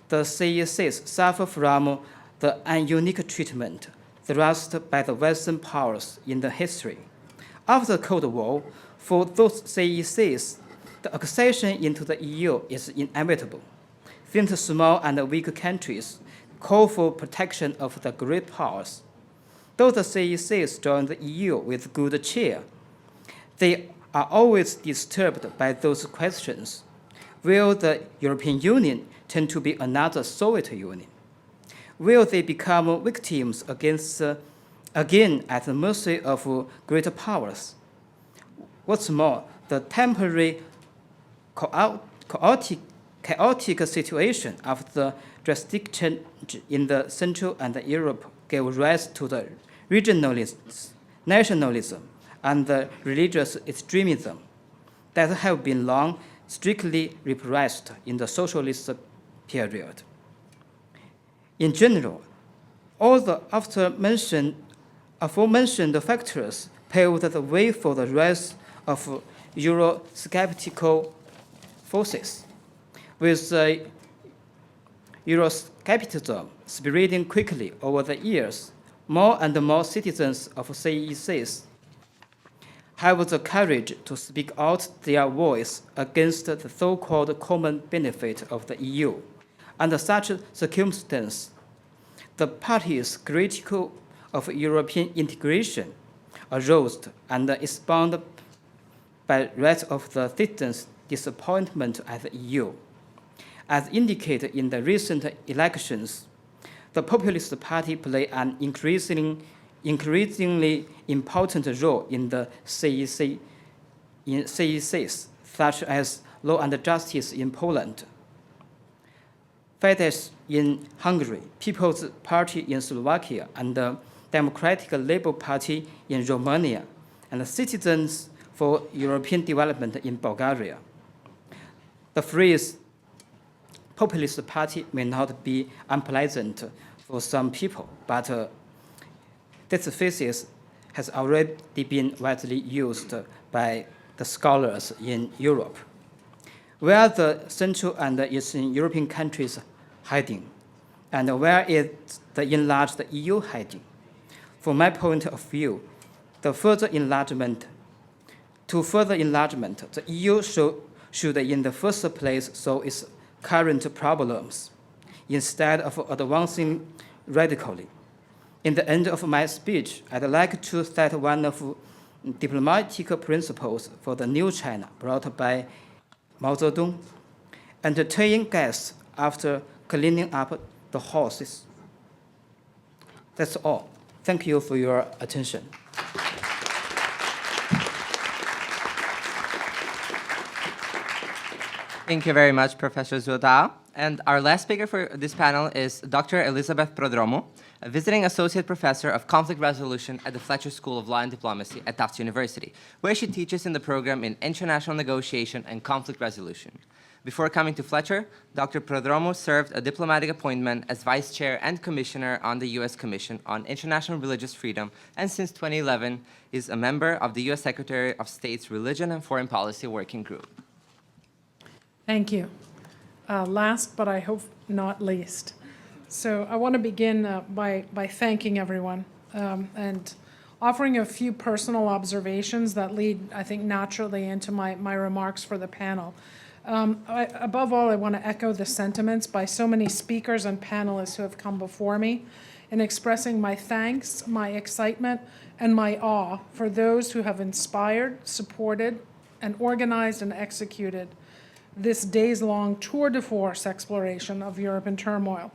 the CECs suffer from the unique treatment thrust by the Western powers in the history. After the Cold War, for those CECs, the accession into the EU is inevitable, since small and weak countries call for protection of the great powers. Though the CECs join the EU with good cheer, they are always disturbed by those questions. Will the European Union turn to be another Soviet Union? Will they become victims again at the mercy of greater powers? What's more, the temporary chaotic chaotic situation of the drastic change in the Central and Europe gave rise to the regionalism, nationalism, and the religious extremism that have been long strictly repressed in the socialist period. In general, all the aforementioned factors paved the way for the rise of Eurosceptical forces, with Euroscepticism spreading quickly over the years. More and more citizens of CECs have the courage to speak out their voice against the so-called common benefit of the EU. Under such circumstances, the parties critical of European integration arose and expounded by rest of the citizens' disappointment at the EU. As indicated in the recent elections, the Populist Party played an increasingly important role in the CECs, such as Law and Justice in Poland, Fidesz in Hungary, People's Party in Slovakia, and the Democratic Labour Party in Romania, and the Citizens for European Development in Bulgaria. The phrase Populist Party may not be unpleasant for some people, but this phrase has already been widely used by the scholars in Europe. Where are the Central and Eastern European countries hiding? And where is the enlarged EU hiding? From my point of view, to further enlargement, the EU should in the first place solve its current problems instead of advancing radically. In the end of my speech, I'd like to cite one of diplomatic principles for the new China brought by Mao Zedong: entertain guests after cleaning up the horses. That's all. Thank you for your attention. Thank you very much, Professor Zhu Dao. And our last speaker for this panel is Dr. Elizabeth Prodromou, a visiting associate professor of conflict resolution at the Fletcher School of Law and Diplomacy at Tufts University, where she teaches in the program in international negotiation and conflict resolution. Before coming to Fletcher, Dr. Prodromou served a diplomatic appointment as vice chair and commissioner on the U.S. Commission on International Religious Freedom, and since 2011 is a member of the U.S. Secretary of State's Religion and Foreign Policy Working Group. Thank you. Last, but I hope not least. So I want to begin by thanking everyone and offering a few personal observations that lead, I think, naturally into my remarks for the panel. Above all, I want to echo the sentiments by so many speakers and panelists who have come before me in expressing my thanks, my excitement, and my awe for those who have inspired, supported, and organized and executed this days-long tour de force exploration of Europe in turmoil.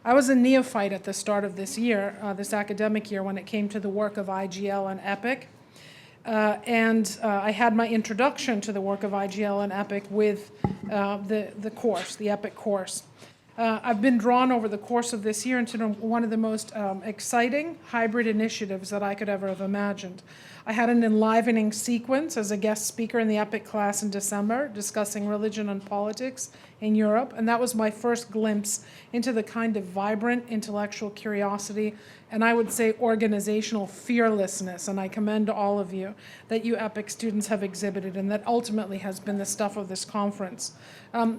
I was a neophyte at the start of this year, this academic year, when it came to the work of IGL and EPIIC. I had my introduction to the work of IGL and EPIIC with the course, the EPIIC course. I've been drawn over the course of this year into one of the most exciting hybrid initiatives that I could ever have imagined. I had an enlivening sequence as a guest speaker in the EPIIC class in December, discussing religion and politics in Europe, and that was my first glimpse into the kind of vibrant intellectual curiosity and I would say organizational fearlessness, and I commend all of you, that you EPIIC students have exhibited and that ultimately has been the stuff of this conference.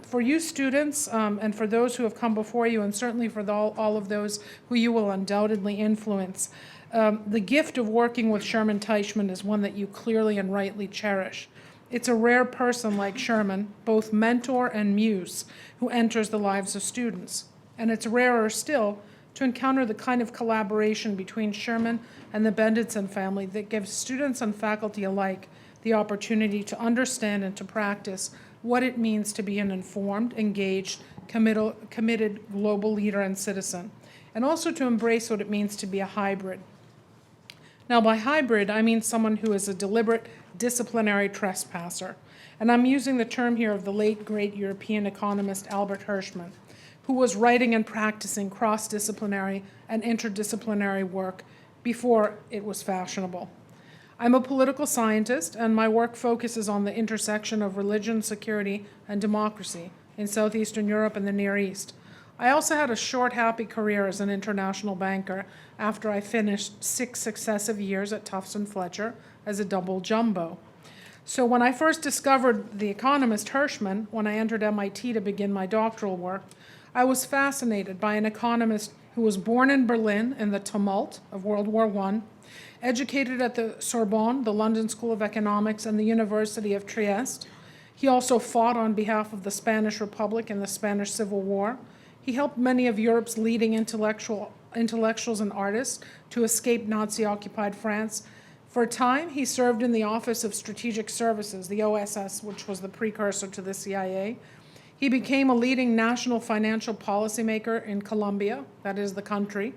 For you students and for those who have come before you, and certainly for all of those who you will undoubtedly influence, the gift of working with Sherman Teichmann is one that you clearly and rightly cherish. It's a rare person like Sherman, both mentor and muse, who enters the lives of students. And it's rarer still to encounter the kind of collaboration between Sherman and the Benditson family that gives students and faculty alike the opportunity to understand and to practice what it means to be an informed, engaged, committed global leader and citizen, and also to embrace what it means to be a hybrid. Now, by hybrid, I mean someone who is a deliberate disciplinary trespasser And I'm using the term here of the late, great European economist Albert Hirschman, who was writing and practicing cross-disciplinary and interdisciplinary work before it was fashionable. I'm a political scientist, and my work focuses on the intersection of religion, security, and democracy in Southeastern Europe and the Near East. I also had a short, happy career as an international banker after I finished 6 successive years at Tufts and Fletcher as a double jumbo. So when I first discovered the economist Hirschman, when I entered MIT to begin my doctoral work, I was fascinated by an economist who was born in Berlin in the tumult of World War I, educated at the Sorbonne, the London School of Economics, and the University of Trieste. He also fought on behalf of the Spanish Republic in the Spanish Civil War. He helped many of Europe's leading intellectuals and artists to escape Nazi-occupied France. For a time, he served in the Office of Strategic Services, the OSS, which was the precursor to the CIA. He became a leading national financial policymaker in Colombia, that is the country.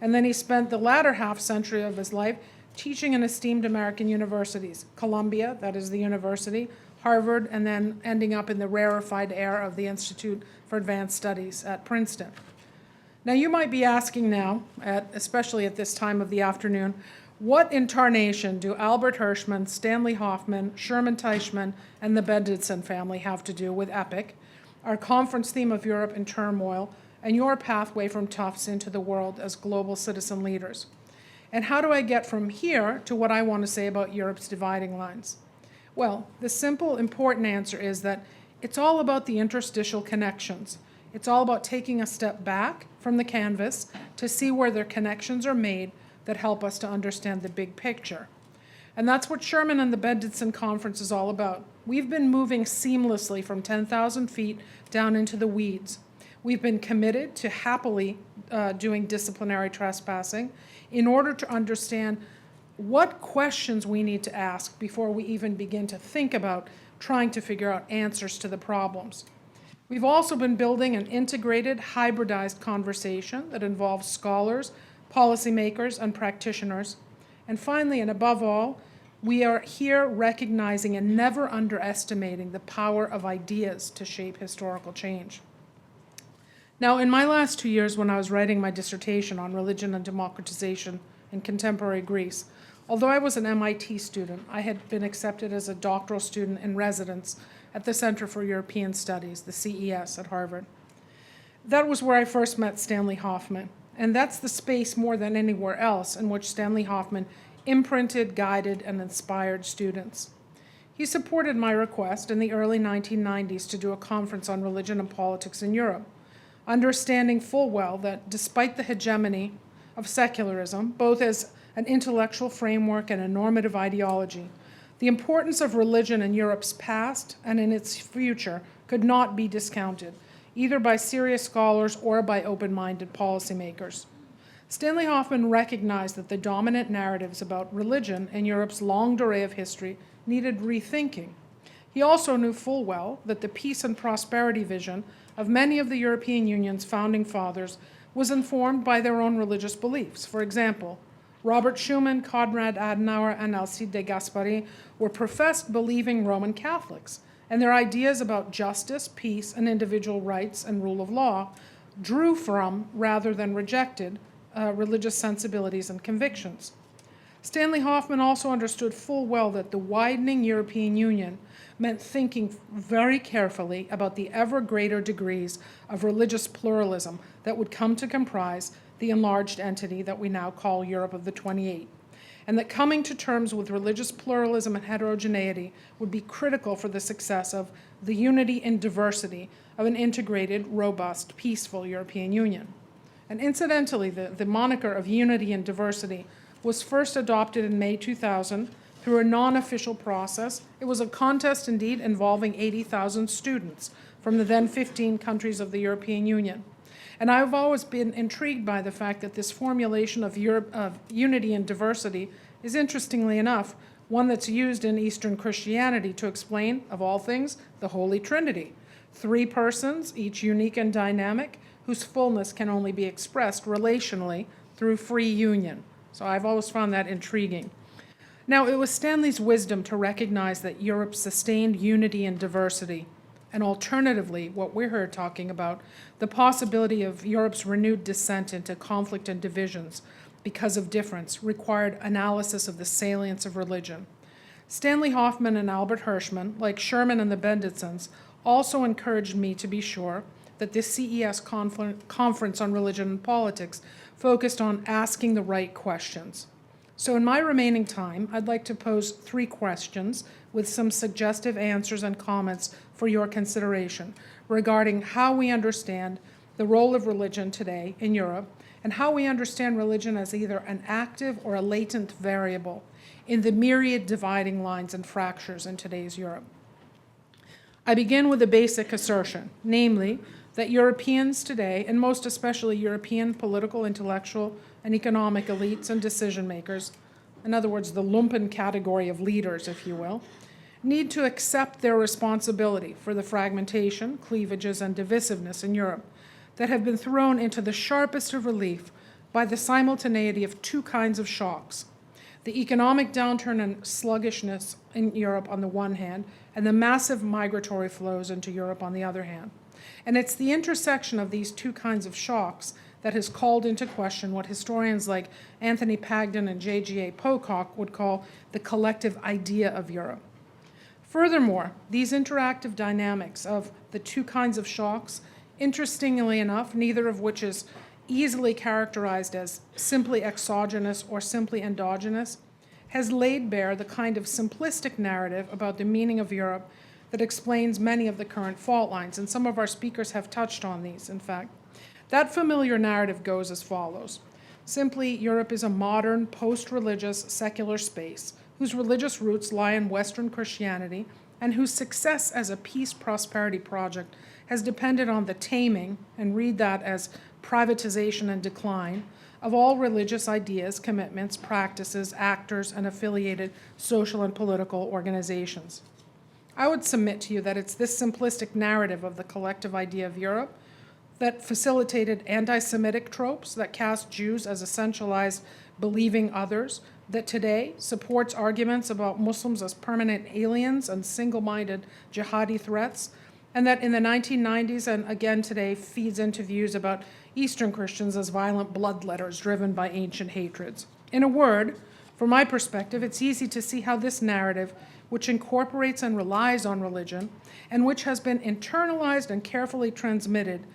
And then he spent the latter half-century of his life teaching in esteemed American universities, Columbia, that is the university, Harvard, and then ending up in the rarefied air of the Institute for Advanced Studies at Princeton. Now you might be asking now, especially at this time of the afternoon, what in tarnation do Albert Hirschman, Stanley Hoffman, Sherman Teichmann, and the Benditson family have to do with EPIIC, our conference theme of Europe in turmoil, and your pathway from Tufts into the world as global citizen leaders? And how do I get from here to what I want to say about Europe's dividing lines? Well, the simple, important answer is that it's all about the interstitial connections. It's all about taking a step back from the canvas to see where their connections are made that help us to understand the big picture. And that's what Sherman and the Benditson Conference is all about. We've been moving seamlessly from 10,000 feet down into the weeds. We've been committed to happily doing disciplinary trespassing in order to understand what questions we need to ask before we even begin to think about trying to figure out answers to the problems. We've also been building an integrated, hybridized conversation that involves scholars, policymakers, and practitioners. And finally, and above all, we are here recognizing and never underestimating the power of ideas to shape historical change. Now, in my last 2 years when I was writing my dissertation on religion and democratization in contemporary Greece, although I was an MIT student, I had been accepted as a doctoral student in residence at the Center for European Studies, the CES at Harvard. That was where I first met Stanley Hoffman, and that's the space more than anywhere else in which Stanley Hoffman imprinted, guided, and inspired students. He supported my request in the early 1990s to do a conference on religion and politics in Europe, understanding full well that despite the hegemony of secularism, both as an intellectual framework and a normative ideology, the importance of religion in Europe's past and in its future could not be discounted, either by serious scholars or by open-minded policymakers. Stanley Hoffman recognized that the dominant narratives about religion in Europe's long array of history needed rethinking. He also knew full well that the peace and prosperity vision of many of the European Union's founding fathers was informed by their own religious beliefs. For example, Robert Schuman, Konrad Adenauer, and Alcide de Gasperi were professed believing Roman Catholics, and their ideas about justice, peace, and individual rights and rule of law drew from, rather than rejected, religious sensibilities and convictions. Stanley Hoffman also understood full well that the widening European Union meant thinking very carefully about the ever greater degrees of religious pluralism that would come to comprise the enlarged entity that we now call Europe of the 28, and that coming to terms with religious pluralism and heterogeneity would be critical for the success of the unity in diversity of an integrated, robust, peaceful European Union. And incidentally, the moniker of unity and diversity was first adopted in May 2000 through a non-official process. It was a contest indeed involving 80,000 students from the then 15 countries of the European Union. And I've always been intrigued by the fact that this formulation of unity and diversity is, interestingly enough, one that's used in Eastern Christianity to explain, of all things, the Holy Trinity. 3 persons, each unique and dynamic, whose fullness can only be expressed relationally through free union. So I've always found that intriguing. Now, it was Stanley's wisdom to recognize that Europe's sustained unity and diversity, and alternatively, what we're here talking about, the possibility of Europe's renewed descent into conflict and divisions because of difference, required analysis of the salience of religion. Stanley Hoffman and Albert Hirschman, like Sherman and the Benditsons, also encouraged me to be sure that this CES conference on religion and politics focused on asking the right questions. So in my remaining time, I'd like to pose 3 questions with some suggestive answers and comments for your consideration regarding how we understand the role of religion today in Europe and how we understand religion as either an active or a latent variable in the myriad dividing lines and fractures in today's Europe. I begin with a basic assertion, namely that Europeans today, and most especially European political, intellectual, and economic elites and decision makers, in other words, the lumpen category of leaders, if you will, need to accept their responsibility for the fragmentation, cleavages, and divisiveness in Europe that have been thrown into the sharpest of relief by the simultaneity of 2 kinds of shocks: the economic downturn and sluggishness in Europe on the one hand, and the massive migratory flows into Europe on the other hand. And it's the intersection of these 2 kinds of shocks that has called into question what historians like Anthony Pagden and J.G.A. Pocock would call the collective idea of Europe. Furthermore, these interactive dynamics of the 2 kinds of shocks, interestingly enough, neither of which is easily characterized as simply exogenous or simply endogenous, has laid bare the kind of simplistic narrative about the meaning of Europe that explains many of the current fault lines, and some of our speakers have touched on these, in fact. That familiar narrative goes as follows. Simply, Europe is a modern, post-religious, secular space whose religious roots lie in Western Christianity and whose success as a peace prosperity project has depended on the taming, and read that as privatization and decline, of all religious ideas, commitments, practices, actors, and affiliated social and political organizations. I would submit to you that it's this simplistic narrative of the collective idea of Europe that facilitated anti-Semitic tropes that cast Jews as essentialized believing others, that today supports arguments about Muslims as permanent aliens and single-minded jihadi threats, and that in the 1990s and again today feeds into views about Eastern Christians as violent bloodletters driven by ancient hatreds. In a word, from my perspective, it's easy to see how this narrative, which incorporates and relies on religion, and which has been internalized and carefully transmitted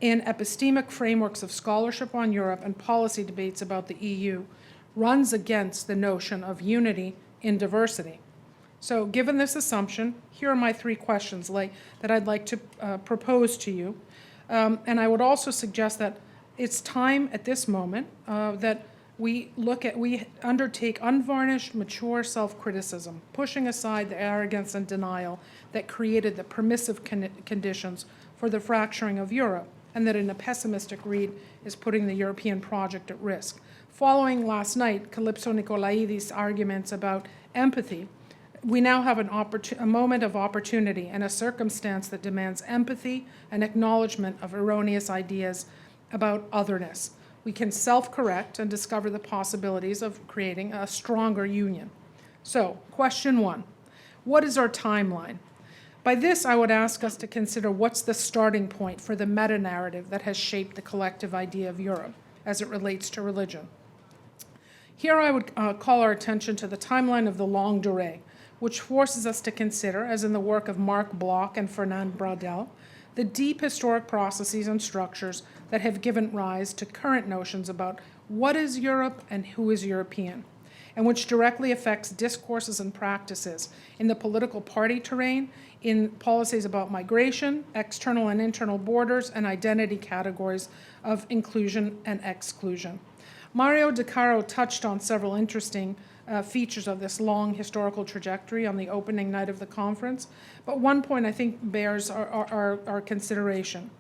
in epistemic frameworks of scholarship on Europe and policy debates about the EU, runs against the notion of unity in diversity. So given this assumption, here are my 3 questions that I'd like to propose to you. And I would also suggest that it's time at this moment that we undertake unvarnished, mature self-criticism, pushing aside the arrogance and denial that created the permissive conditions for the fracturing of Europe, and that in a pessimistic read is putting the European project at risk. Following last night, Calypso Nicolaidis' arguments about empathy, we now have a moment of opportunity and a circumstance that demands empathy and acknowledgement of erroneous ideas about otherness. We can self-correct and discover the possibilities of creating a stronger union. So, question 1, what is our timeline? By this, I would ask us to consider what's the starting point for the meta-narrative that has shaped the collective idea of Europe as it relates to religion. Here I would call our attention to the timeline of the longue durée, which forces us to consider, as in the work of Marc Bloch and Fernand Braudel, the deep historic processes and structures that have given rise to current notions about what is Europe and who is European, and which directly affects discourses and practices in the political party terrain, in policies about migration, external and internal borders, and identity categories of inclusion and exclusion. Mario De Caro touched on several interesting features of this long historical trajectory on the opening night of the conference, but one point I think bears our consideration.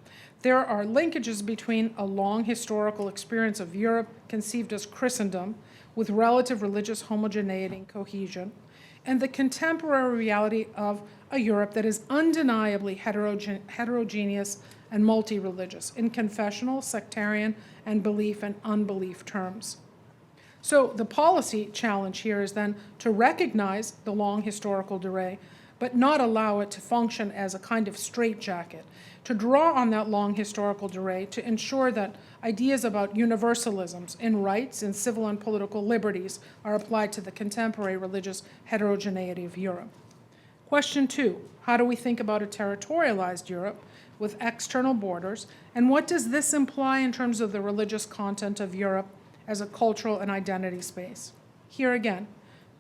There are linkages between a long historical experience of Europe conceived as Christendom with relative religious homogeneity and cohesion, and the contemporary reality of a Europe that is undeniably heterogeneous and multi-religious in confessional, sectarian, and belief and unbelief terms. So the policy challenge here is then to recognize the long historical delay, but not allow it to function as a kind of straitjacket, to draw on that long historical delay to ensure that ideas about universalisms in rights and civil and political liberties are applied to the contemporary religious heterogeneity of Europe. Question 2, how do we think about a territorialized Europe with external borders, and what does this imply in terms of the religious content of Europe as a cultural and identity space? Here again,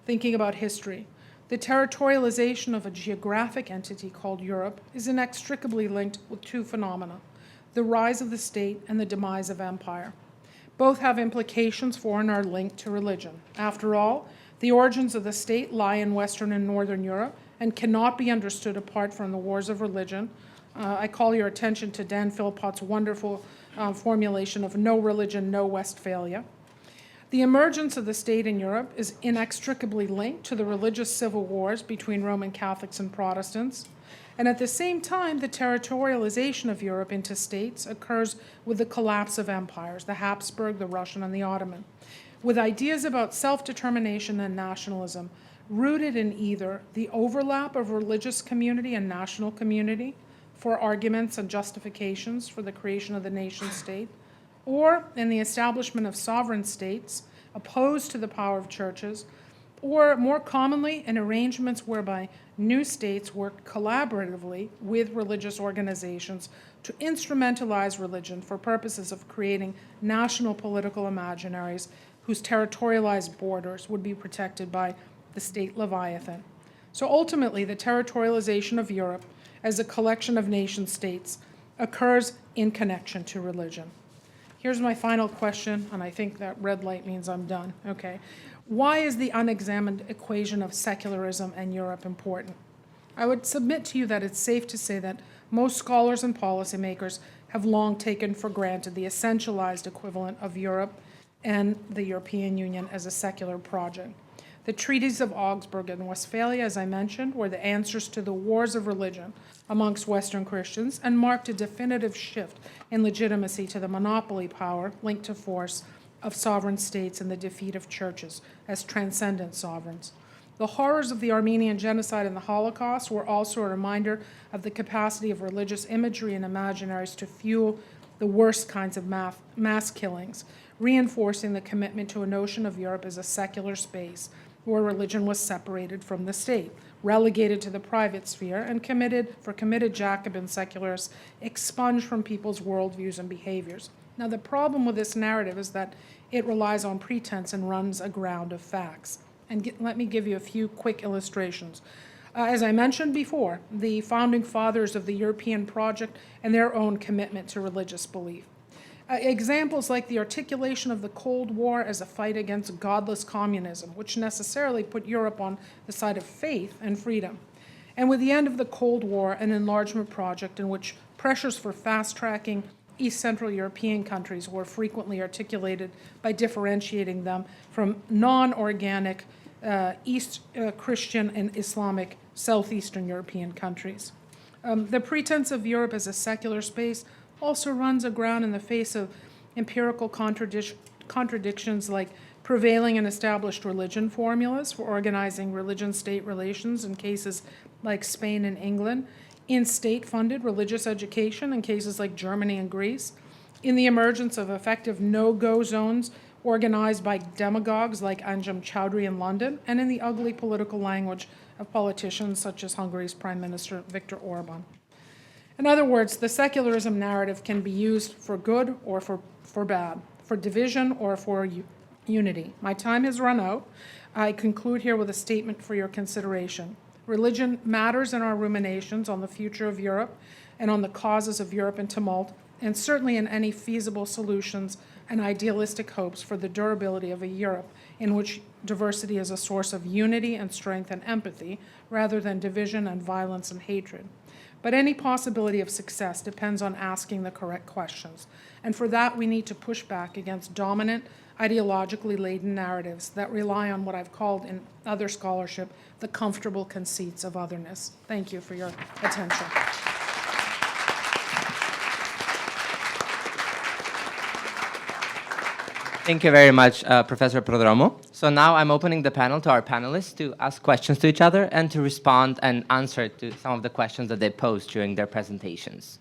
thinking about history, the territorialization of a geographic entity called Europe is inextricably linked with two phenomena, the rise of the state and the demise of empire. Both have implications for and are linked to religion. After all, the origins of the state lie in Western and Northern Europe and cannot be understood apart from the wars of religion. I call your attention to Dan Philpott's wonderful formulation of no religion, no Westphalia. The emergence of the state in Europe is inextricably linked to the religious civil wars between Roman Catholics and Protestants. And at the same time, the territorialization of Europe into states occurs with the collapse of empires, the Habsburg, the Russian, and the Ottoman, with ideas about self-determination and nationalism rooted in either the overlap of religious community and national community for arguments and justifications for the creation of the nation state, or in the establishment of sovereign states opposed to the power of churches, or more commonly in arrangements whereby new states work collaboratively with religious organizations to instrumentalize religion for purposes of creating national political imaginaries whose territorialized borders would be protected by the state Leviathan. So ultimately, the territorialization of Europe as a collection of nation states occurs in connection to religion. Here's my final question, and I think that red light means I'm done, okay? Why is the unexamined equation of secularism and Europe important? I would submit to you that it's safe to say that most scholars and policymakers have long taken for granted the essentialized equivalent of Europe and the European Union as a secular project. The treaties of Augsburg and Westphalia, as I mentioned, were the answers to the wars of religion amongst Western Christians and marked a definitive shift in legitimacy to the monopoly power linked to force of sovereign states and the defeat of churches as transcendent sovereigns. The horrors of the Armenian genocide and the Holocaust were also a reminder of the capacity of religious imagery and imaginaries to fuel the worst kinds of mass killings, reinforcing the commitment to a notion of Europe as a secular space where religion was separated from the state, relegated to the private sphere, and committed Jacobin secularists expunged from people's worldviews and behaviors. Now, the problem with this narrative is that it relies on pretense and runs aground of facts. And let me give you a few quick illustrations. As I mentioned before, the founding fathers of the European project and their own commitment to religious belief. Examples like the articulation of the Cold War as a fight against godless communism, which necessarily put Europe on the side of faith and freedom. And with the end of the Cold War, an enlargement project in which pressures for fast-tracking East Central European countries were frequently articulated by differentiating them from non-organic East Christian and Islamic Southeastern European countries. The pretense of Europe as a secular space also runs aground in the face of empirical contradictions like prevailing and established religion formulas for organizing religion-state relations in cases like Spain and England, in state-funded religious education in cases like Germany and Greece, in the emergence of effective no-go zones organized by demagogues like Anjem Choudhury in London, and in the ugly political language of politicians such as Hungary's Prime Minister Viktor Orban. In other words, the secularism narrative can be used for good or for bad, for division or for unity. My time has run out. I conclude here with a statement for your consideration. Religion matters in our ruminations on the future of Europe and on the causes of Europe in tumult, and certainly in any feasible solutions and idealistic hopes for the durability of a Europe in which diversity is a source of unity and strength and empathy, rather than division and violence and hatred. But any possibility of success depends on asking the correct questions. And for that, we need to push back against dominant, ideologically laden narratives that rely on what I've called in other scholarship the comfortable conceits of otherness. Thank you for your attention. Thank you very much, Professor Prodromo. So now I'm opening the panel to our panelists to ask questions to each other and to respond and answer to some of the questions that they posed during their presentations.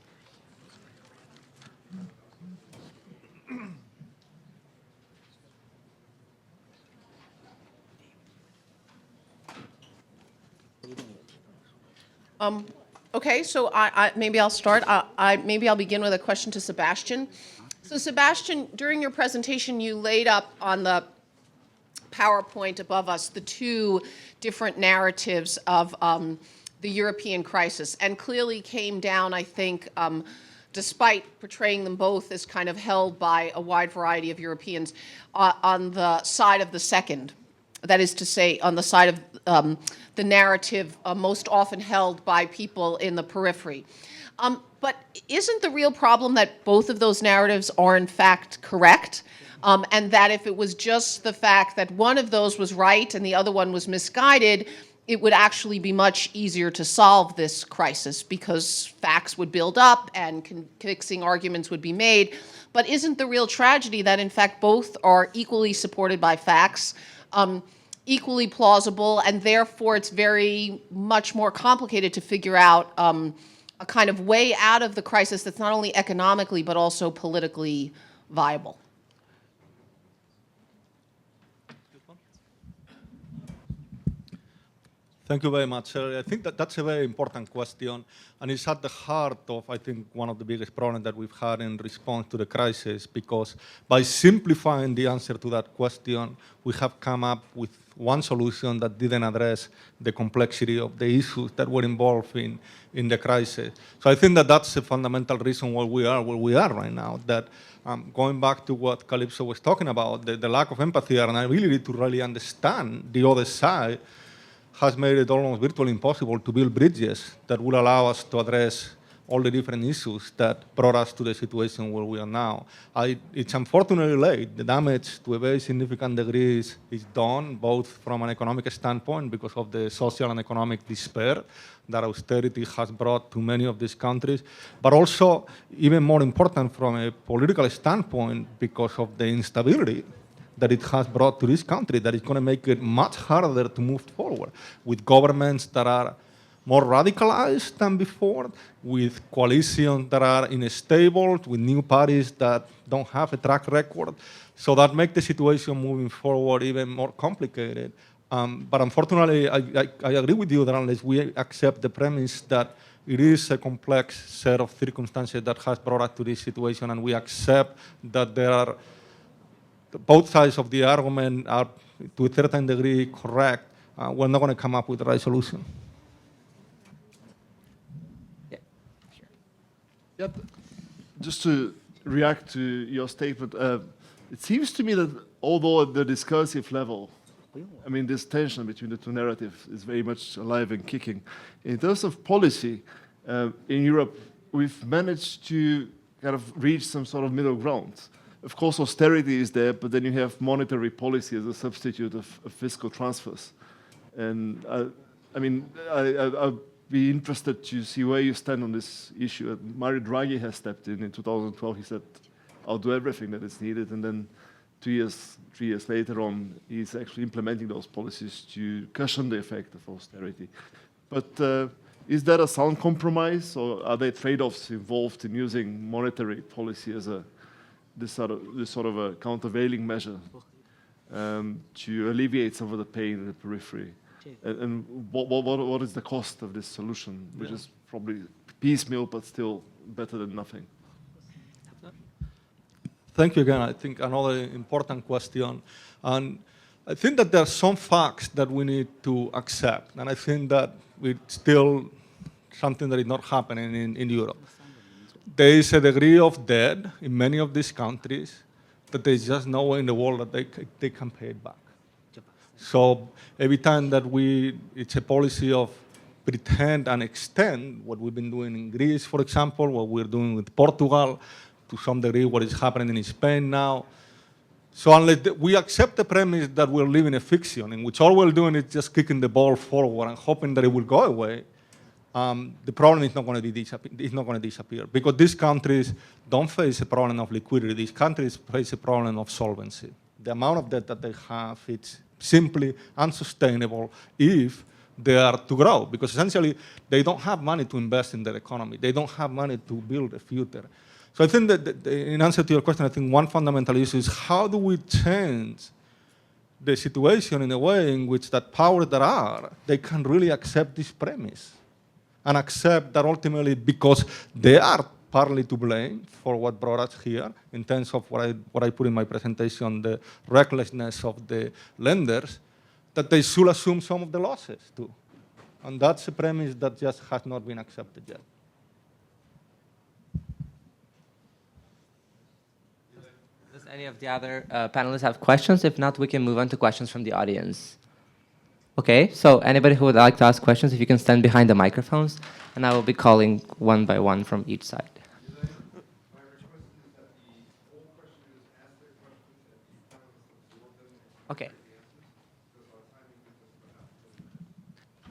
Okay, so maybe I'll start. Maybe I'll begin with a question to Sebastian. So Sebastian, during your presentation, you laid up on the PowerPoint above us the two different narratives of the European crisis, and clearly came down, I think, despite portraying them both as kind of held by a wide variety of Europeans, on the side of the second. That is to say, on the side of the narrative most often held by people in the periphery. But isn't the real problem that both of those narratives are in fact correct? And that if it was just the fact that one of those was right and the other one was misguided, it would actually be much easier to solve this crisis because facts would build up and convincing arguments would be made. But isn't the real tragedy that in fact both are equally supported by facts, equally plausible, and therefore it's very much more complicated to figure out a kind of way out of the crisis that's not only economically but also politically viable? Thank you very much, Sheri. I think that that's a very important question, and it's at the heart of, I think, one of the biggest problems that we've had in response to the crisis, because by simplifying the answer to that question, we have come up with one solution that didn't address the complexity of the issues that were involved in the crisis. So I think that that's a fundamental reason why we are where we are right now, that going back to what Calypso was talking about, the lack of empathy and ability to really understand the other side has made it almost virtually impossible to build bridges that will allow us to address all the different issues that brought us to the situation where we are now. It's unfortunately late. The damage to a very significant degree is done, both from an economic standpoint because of the social and economic despair that austerity has brought to many of these countries, but also, even more important, from a political standpoint because of the instability that it has brought to this country, that is going to make it much harder to move forward, with governments that are more radicalized than before, with coalitions that are unstable, with new parties that don't have a track record. So that makes the situation moving forward even more complicated. But unfortunately, I agree with you that unless we accept the premise that it is a complex set of circumstances that has brought us to this situation, and we accept that there are both sides of the argument are, to a certain degree, correct, we're not going to come up with the right solution. Yeah, sure. Yeah, just to react to your statement, it seems to me that although at the discursive level, I mean, this tension between the two narratives is very much alive and kicking. In terms of policy, in Europe, we've managed to kind of reach some sort of middle ground. Of course, austerity is there, but then you have monetary policy as a substitute of fiscal transfers. And I mean, I'd be interested to see where you stand on this issue. Mario Draghi has stepped in 2012. He said, I'll do everything that is needed. And then 3 years later on, he's actually implementing those policies to cushion the effect of austerity. But is that a sound compromise, or are there trade-offs involved in using monetary policy as this sort of a countervailing measure to alleviate some of the pain in the periphery? And what is the cost of this solution, which is probably piecemeal, but still better than nothing? Thank you again. I think another important question. And I think that there are some facts that we need to accept. And I think that it's still something that is not happening in Europe. There is a degree of debt in many of these countries that there's just no way in the world that they can pay it back. So every time that it's a policy of pretend and extend, what we've been doing in Greece, for example, what we're doing with Portugal, to some degree what is happening in Spain now. So unless we accept the premise that we're living a fiction in which all we're doing is just kicking the ball forward and hoping that it will go away, the problem is not going to disappear because these countries don't face a problem of liquidity. These countries face a problem of solvency. The amount of debt that they have, it's simply unsustainable if they are to grow, because essentially they don't have money to invest in their economy. They don't have money to build a future. So I think that in answer to your question, I think one fundamental issue is how do we change the situation in a way in which that powers that are, they can really accept this premise and accept that ultimately because they are partly to blame for what brought us here in terms of what I put in my presentation, the recklessness of the lenders, that they should assume some of the losses too. And that's a premise that just has not been accepted yet. Does any of the other panelists have questions? If not, we can move on to questions from the audience. Okay, so anybody who would like to ask questions, if you can stand behind the microphones, and I will be calling one by one from each side. Okay.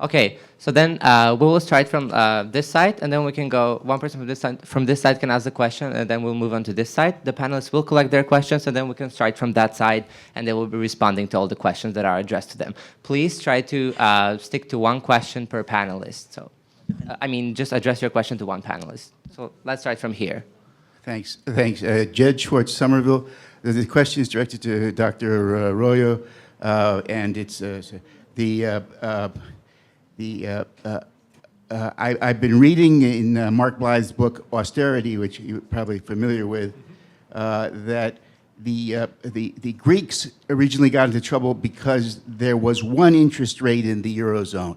Okay, so then we will start from this side, and then we can go, one person from this side can ask the question, and then we'll move on to this side. The panelists will collect their questions, and then we can start from that side, and they will be responding to all the questions that are addressed to them. Please try to stick to one question per panelist. So, I mean, just address your question to one panelist. So let's start from here. Thanks. Jed Schwartz, Somerville. The question is directed to Dr. Royo, and it's I've been reading in Mark Blythe's book, Austerity, which you're probably familiar with, that the Greeks originally got into trouble because there was one interest rate in the Eurozone,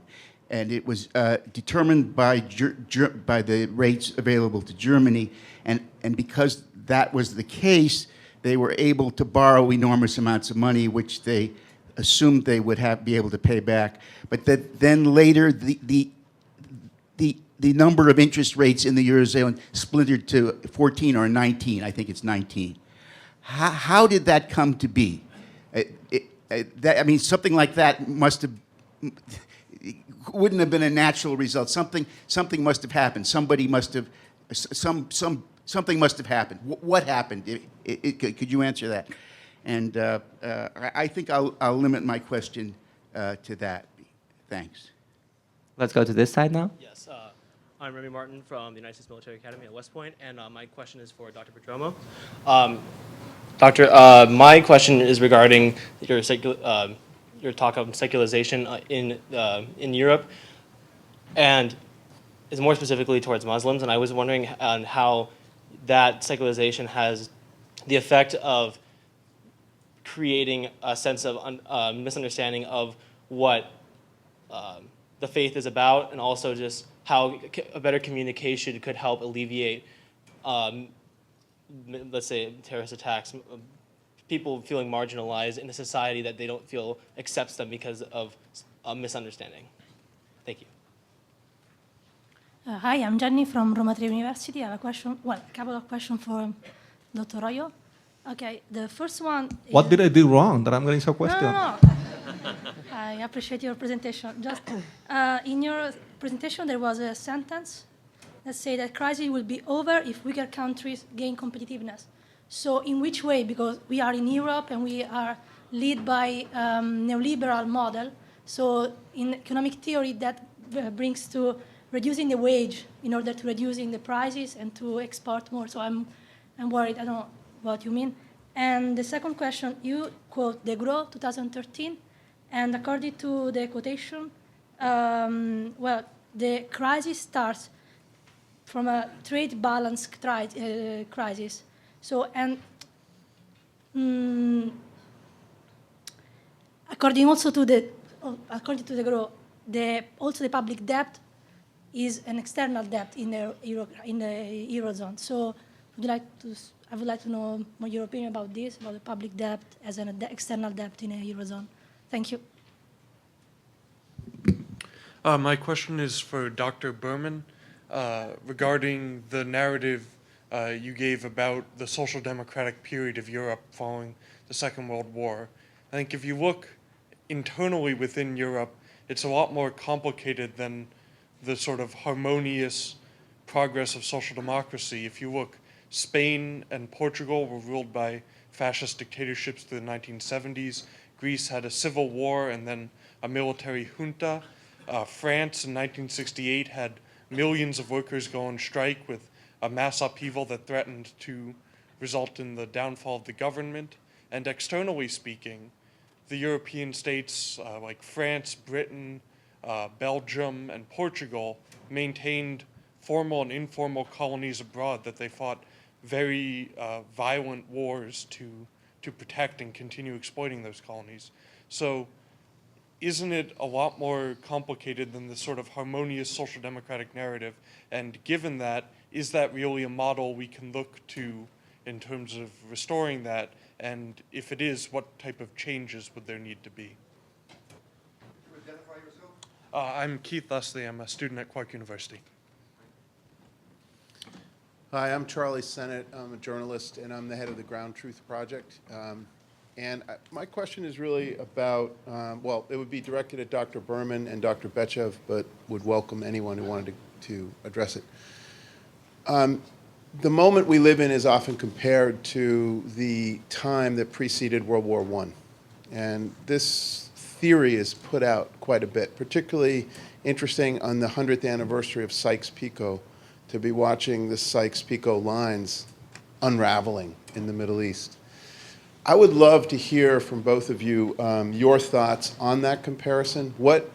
and it was determined by the rates available to Germany, and because that was the case, they were able to borrow enormous amounts of money, which they assumed they would be able to pay back. But then later, the number of interest rates in the Eurozone splintered to 14 or 19. I think it's 19. How did that come to be? I mean, something like that wouldn't have been a natural result. Something must have happened. Somebody must have, something must have happened. What happened? Could you answer that? And I think I'll limit my question to that. Thanks. Let's go to this side now. Yes, I'm Remy Martin from the United States Military Academy at West Point, and my question is for Dr. Perdomo. Doctor, my question is regarding your talk of secularization in Europe, and is more specifically towards Muslims. And I was wondering on how that secularization has the effect of creating a sense of misunderstanding of what the faith is about, and also just how a better communication could help alleviate, let's say, terrorist attacks, people feeling marginalized in a society that they don't feel accepts them because of a misunderstanding. Thank you. Hi, I'm Jenny from Roma Tre University. I have a couple of questions for Dr. Royo. Okay, the first one. What did I do wrong that I'm getting some questions? No. I appreciate your presentation. Just in your presentation, there was a sentence that said that crisis will be over if weaker countries gain competitiveness. So in which way? Because we are in Europe and we are led by neoliberal model. So in economic theory, that brings to reducing the wage in order to reducing the prices and to export more. So I'm worried. I don't know what you mean. And the second question, you quote De Gros, 2013, and according to the quotation, the crisis starts from a trade balance crisis. So, and according to De Gros, also the public debt is an external debt in the Eurozone. So, I would like to know more your opinion about this, about the public debt as an external debt in the Eurozone. Thank you. My question is for Dr. Berman regarding the narrative you gave about the social democratic period of Europe following the Second World War. I think if you look internally within Europe, it's a lot more complicated than the sort of harmonious progress of social democracy. If you look, Spain and Portugal were ruled by fascist dictatorships through the 1970s. Greece had a civil war and then a military junta. France in 1968 had millions of workers go on strike with a mass upheaval that threatened to result in the downfall of the government. And externally speaking, the European states like France, Britain, Belgium, and Portugal maintained formal and informal colonies abroad that they fought very violent wars to protect and continue exploiting those colonies. So isn't it a lot more complicated than the sort of harmonious social democratic narrative? And given that, is that really a model we can look to in terms of restoring that? And if it is, what type of changes would there need to be? Can you identify yourself? I'm Keith Leslie. I'm a student at Clark University. Hi, I'm Charlie Sennett. I'm a journalist, and I'm the head of the Ground Truth Project. My question is really about, well, it would be directed at Dr. Berman and Dr. Bechev, but would welcome anyone who wanted to address it. The moment we live in is often compared to the time that preceded World War I. And this theory is put out quite a bit, particularly interesting on the 100th anniversary of Sykes-Picot, to be watching the Sykes-Picot lines unraveling in the Middle East. I would love to hear from both of you your thoughts on that comparison. What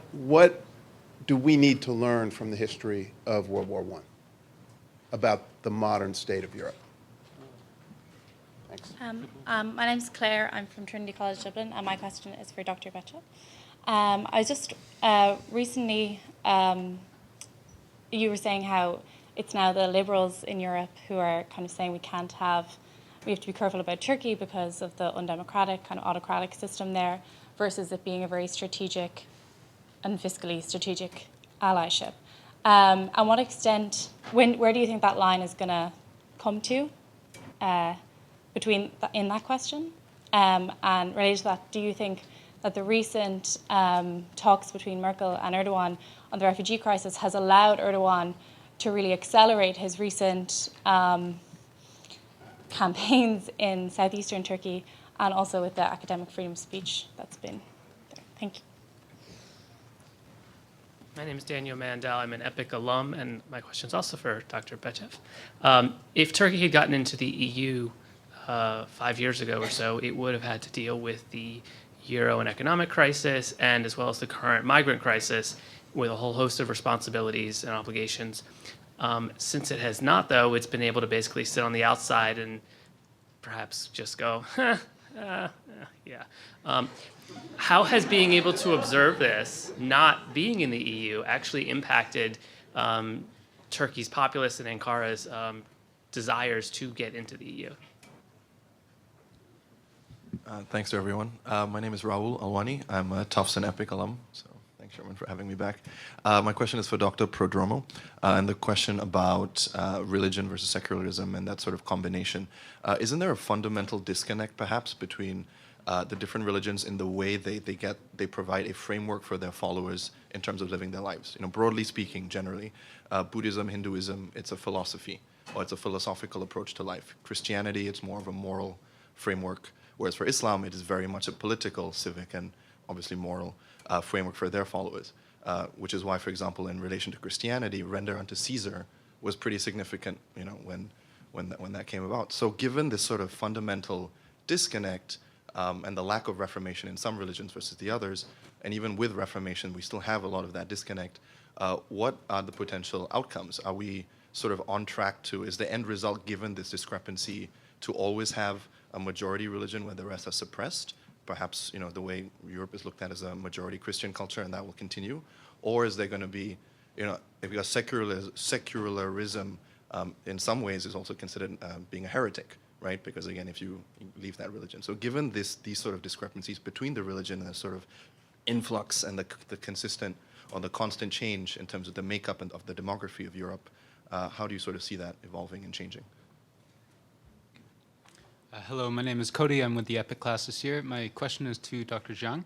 do we need to learn from the history of World War I about the modern state of Europe? Thanks. My name's Claire. I'm from Trinity College Dublin, and my question is for Dr. Bechev. I was just recently, you were saying how it's now the liberals in Europe who are kind of saying we have to be careful about Turkey because of the undemocratic, kind of autocratic system there, versus it being a very strategic and fiscally strategic allyship. And what extent, where do you think that line is going to come to in that question? And related to that, do you think that the recent talks between Merkel and Erdogan on the refugee crisis has allowed Erdogan to really accelerate his recent campaigns in southeastern Turkey, and also with the academic freedom speech that's been there? Thank you. My name is Daniel Mandel. I'm an EPIIC alum, and my question is also for Dr. Bechev. If Turkey had gotten into the EU 5 years ago or so, it would have had to deal with the Euro and economic crisis, and as well as the current migrant crisis, with a whole host of responsibilities and obligations. Since it has not, though, it's been able to basically sit on the outside and perhaps just go, yeah. How has being able to observe this, not being in the EU, actually impacted Turkey's populace and Ankara's desires to get into the EU? Thanks to everyone. My name is Raul Alwani. I'm a Tufts and EPIIC alum. So thanks, Sherman, for having me back. My question is for Dr. Prodromou, and the question about religion versus secularism and that sort of combination. Isn't there a fundamental disconnect, perhaps, between the different religions in the way they provide a framework for their followers in terms of living their lives? You know, broadly speaking, generally, Buddhism, Hinduism, it's a philosophy, or it's a philosophical approach to life. Christianity, it's more of a moral framework, whereas for Islam, it is very much a political, civic, and obviously moral framework for their followers, which is why, for example, in relation to Christianity, render unto Caesar was pretty significant, you know, when that came about. So given this sort of fundamental disconnect and the lack of reformation in some religions versus the others, and even with reformation, we still have a lot of that disconnect, what are the potential outcomes? Are we sort of on track to, is the end result, given this discrepancy, to always have a majority religion where the rest are suppressed? Perhaps, you know, the way Europe is looked at as a majority Christian culture, and that will continue? Or is there going to be, you know, because secularism in some ways is also considered being a heretic, right? Because again, if you leave that religion. So given these sort of discrepancies between the religion and the sort of influx and the consistent or the constant change in terms of the makeup and of the demography of Europe, how do you sort of see that evolving and changing? Hello, my name is Cody. I'm with the EPIIC class this year. My question is to Dr. Zhang.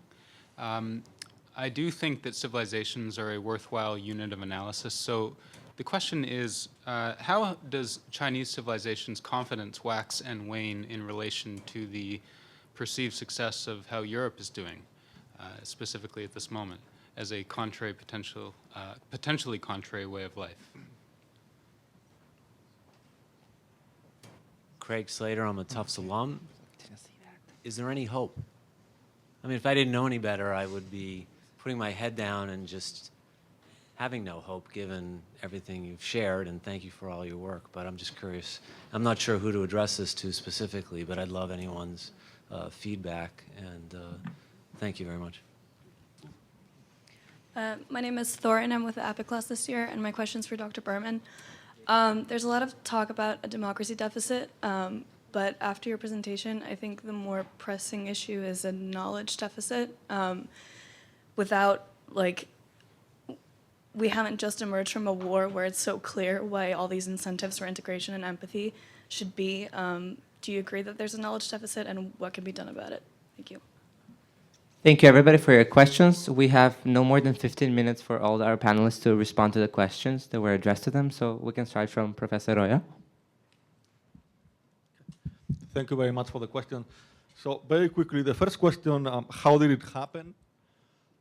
I do think that civilizations are a worthwhile unit of analysis. So the question is, how does Chinese civilization's confidence wax and wane in relation to the perceived success of how Europe is doing, specifically at this moment, as a contrary potentially contrary way of life? Craig Slater, I'm a Tufts alum. Is there any hope? I mean, if I didn't know any better, I would be putting my head down and just having no hope given everything you've shared, and thank you for all your work. But I'm just curious. I'm not sure who to address this to specifically, but I'd love anyone's feedback, and thank you very much. My name is Thor, and I'm with the EPIIC class this year, and my question's for Dr. Berman. There's a lot of talk about a democracy deficit, but after your presentation, I think the more pressing issue is a knowledge deficit. Without, like, we haven't just emerged from a war where it's so clear why all these incentives for integration and empathy should be. Do you agree that there's a knowledge deficit, and what can be done about it? Thank you. Thank you, everybody, for your questions. We have no more than 15 minutes for all our panelists to respond to the questions that were addressed to them, so we can start from Professor Royo. Thank you very much for the question. So very quickly, the first question, how did it happen?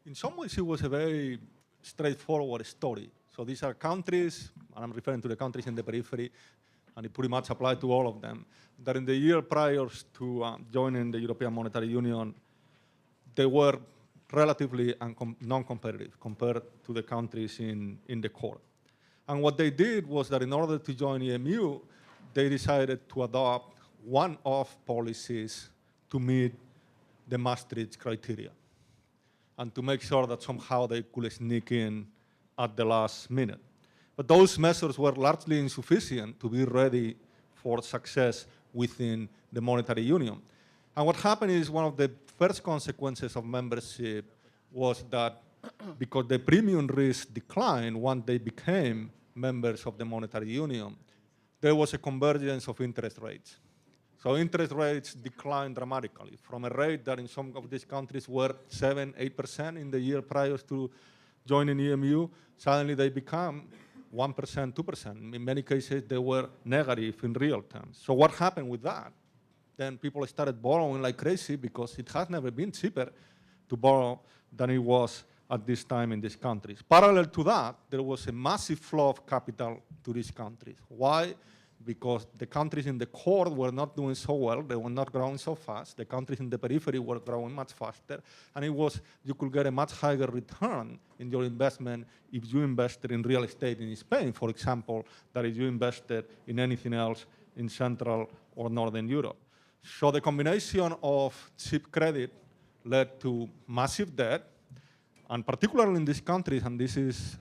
In some ways, it was a very straightforward story. So these are countries, and I'm referring to the countries in the periphery, and it pretty much applied to all of them, that in the year prior to joining the European Monetary Union, they were relatively non-competitive compared to the countries in the core. And what they did was that in order to join EMU, they decided to adopt one-off policies to meet the Maastricht criteria and to make sure that somehow they could sneak in at the last minute. But those measures were largely insufficient to be ready for success within the monetary union. And what happened is one of the first consequences of membership was that because the premium risk declined once they became members of the monetary union, there was a convergence of interest rates. So interest rates declined dramatically from a rate that in some of these countries were 7%, 8% in the year prior to joining EMU. Suddenly they become 1%, 2%. In many cases, they were negative in real terms. So what happened with that? Then people started borrowing like crazy because it has never been cheaper to borrow than it was at this time in these countries. Parallel to that, there was a massive flow of capital to these countries. Why? Because the countries in the core were not doing so well, they were not growing so fast, the countries in the periphery were growing much faster, and you could get a much higher return in your investment if you invested in real estate in Spain, for example, than if you invested in anything else in Central or Northern Europe. So the combination of cheap credit led to massive debt, and particularly in these countries, and this is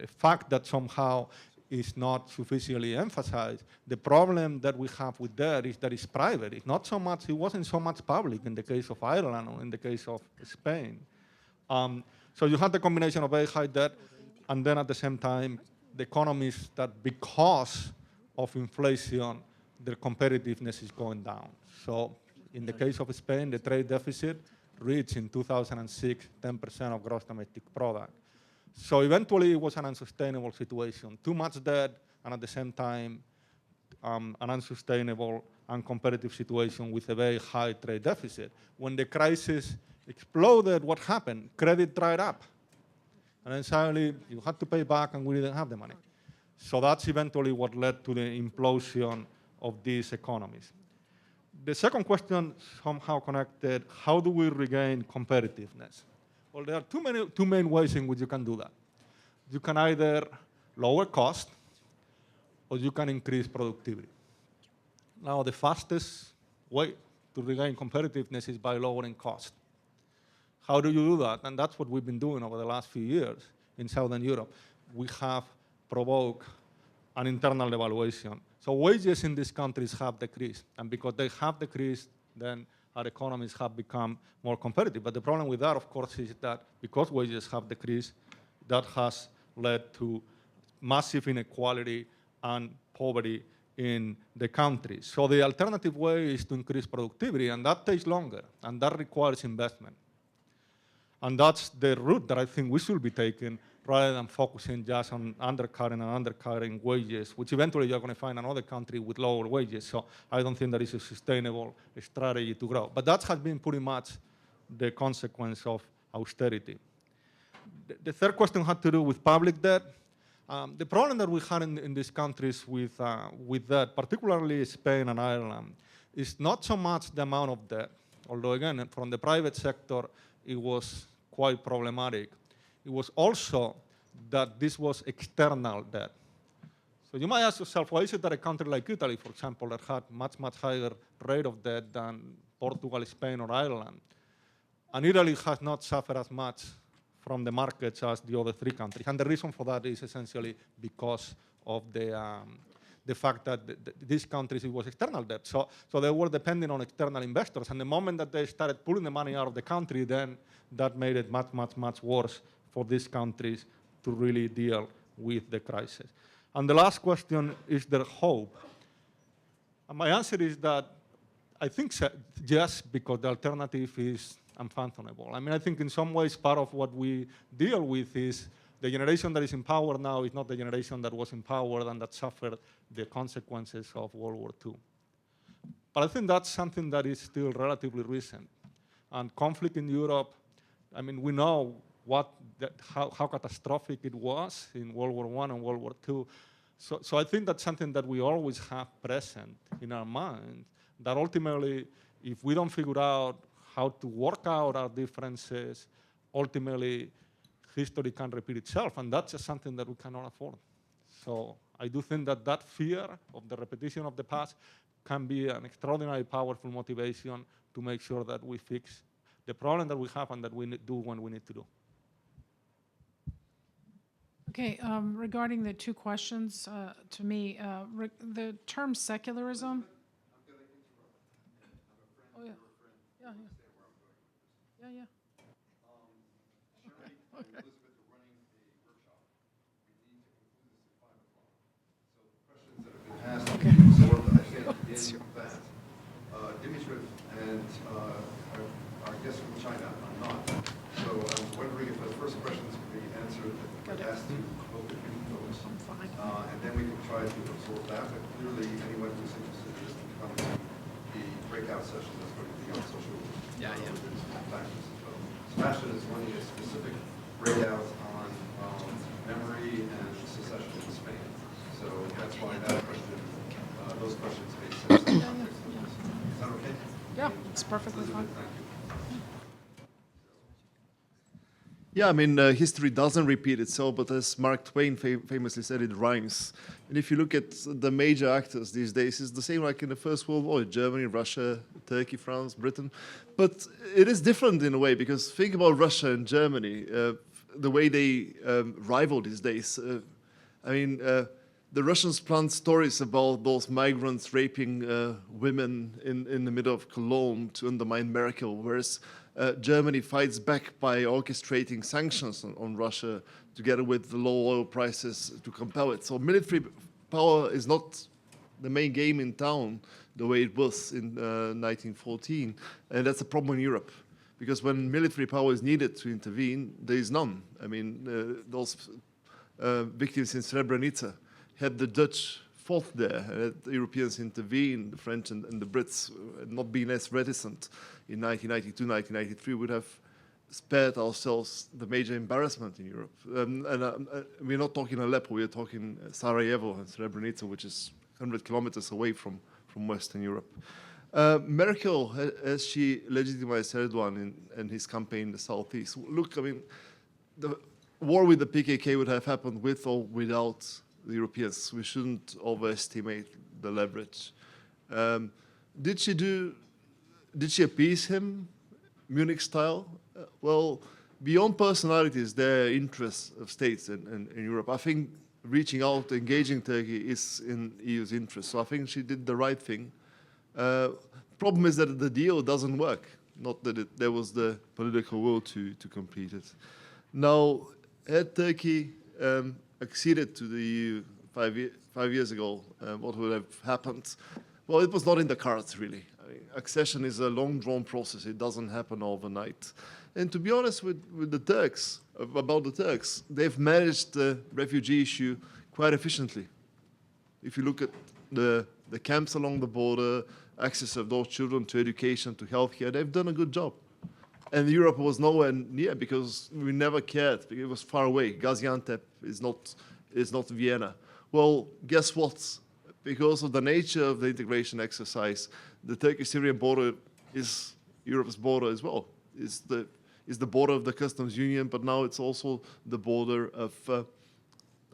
a fact that somehow is not sufficiently emphasized, the problem that we have with debt is that it's private. It's not so much, it wasn't so much public in the case of Ireland or in the case of Spain. So you had the combination of very high debt, and then at the same time, the economies that because of inflation, their competitiveness is going down. So in the case of Spain, the trade deficit reached in 2006 10% of gross domestic product. So eventually it was an unsustainable situation. Too much debt, and at the same time, an unsustainable, uncompetitive situation with a very high trade deficit. When the crisis exploded, what happened? Credit dried up. And then suddenly you had to pay back and we didn't have the money. So that's eventually what led to the implosion of these economies. The second question, somehow connected, how do we regain competitiveness? Well, there are two main ways in which you can do that. You can either lower cost or you can increase productivity. Now, the fastest way to regain competitiveness is by lowering cost. How do you do that? And that's what we've been doing over the last few years in Southern Europe. We have provoked an internal devaluation. So wages in these countries have decreased. And because they have decreased, then our economies have become more competitive. But the problem with that, of course, is that because wages have decreased, that has led to massive inequality and poverty in the countries. So the alternative way is to increase productivity, and that takes longer, and that requires investment. And that's the route that I think we should be taking, rather than focusing just on undercutting wages, which eventually you're going to find another country with lower wages. So I don't think that is a sustainable strategy to grow. But that has been pretty much the consequence of austerity. The third question had to do with public debt. The problem that we had in these countries with that, particularly Spain and Ireland, is not so much the amount of debt, although again, from the private sector, it was quite problematic. It was also that this was external debt. So you might ask yourself, why is it that a country like Italy, for example, that had much, much higher rate of debt than Portugal, Spain, or Ireland, and Italy has not suffered as much from the markets as the other three countries? And the reason for that is essentially because of the fact that these countries, it was external debt. So they were depending on external investors. And the moment that they started pulling the money out of the country, then that made it much, much, much worse for these countries to really deal with the crisis. And the last question, is there hope? And my answer is that I think so, just because the alternative is unfathomable. I mean, I think in some ways part of what we deal with is the generation that is in power now is not the generation that was in power and that suffered the consequences of World War II. But I think that's something that is still relatively recent. And conflict in Europe, I mean, we know how catastrophic it was in World War I and World War II. So I think that's something that we always have present in our mind, that ultimately, if we don't figure out how to work out our differences, ultimately, history can repeat itself, and that's just something that we cannot afford. So I do think that that fear of the repetition of the past can be an extraordinarily powerful motivation to make sure that we fix the problem that we have and that we do when we need to do. Okay, regarding the two questions to me, the term secularism. Oh, yeah. Yeah, yeah. Yeah, yeah. Okay. Asked to be absorbed, I think, in that. Dimitar and our guest from China are not. So I'm wondering if the first questions could be answered that asked to both of you folks. And then we can try to absorb that. But clearly, anyone who's interested in this can come to the breakout session that's going to be on social factors as well. Sebastian is running a specific breakout on memory and secession in Spain. So that's why that question, those questions made sense in the context of this. Is that okay? Yeah, it's perfectly fine. Thank you. Yeah, I mean, history doesn't repeat itself, but as Mark Twain famously said, it rhymes. And if you look at the major actors these days, it's the same like in the First World War, Germany, Russia, Turkey, France, Britain. But it is different in a way, because think about Russia and Germany, the way they rival these days. I mean, the Russians plant stories about those migrants raping women in the middle of Cologne to undermine Merkel, whereas Germany fights back by orchestrating sanctions on Russia together with the low oil prices to compel it. So military power is not the main game in town the way it was in 1914. And that's a problem in Europe, because when military power is needed to intervene, there is none. I mean, those victims in Srebrenica had the Dutch fought there, the Europeans intervened, the French and the Brits had not been as reticent in 1992, 1993, would have spared ourselves the major embarrassment in Europe. We're not talking Aleppo, we're talking Sarajevo and Srebrenica, which is 100 kilometers away from Western Europe. Merkel, as she legitimized Erdogan in his campaign in the southeast, look, I mean, the war with the PKK would have happened with or without the Europeans. We shouldn't overestimate the leverage. Did she appease him, Munich style? Well, beyond personalities, there are interests of states in Europe. I think reaching out, engaging Turkey is in EU's interest. So I think she did the right thing. Problem is that the deal doesn't work, not that there was the political will to complete it. Now, had Turkey acceded to the EU 5 years ago, what would have happened? Well, it was not in the cards, really. Accession is a long-drawn process. It doesn't happen overnight. And to be honest with the Turks, about the Turks, they've managed the refugee issue quite efficiently. If you look at the camps along the border, access of those children to education, to healthcare, they've done a good job. And Europe was nowhere near because we never cared. It was far away. Gaziantep is not Vienna. Well, guess what? Because of the nature of the integration exercise, the Turkish-Syrian border is Europe's border as well. It's the border of the customs union, but now it's also the border of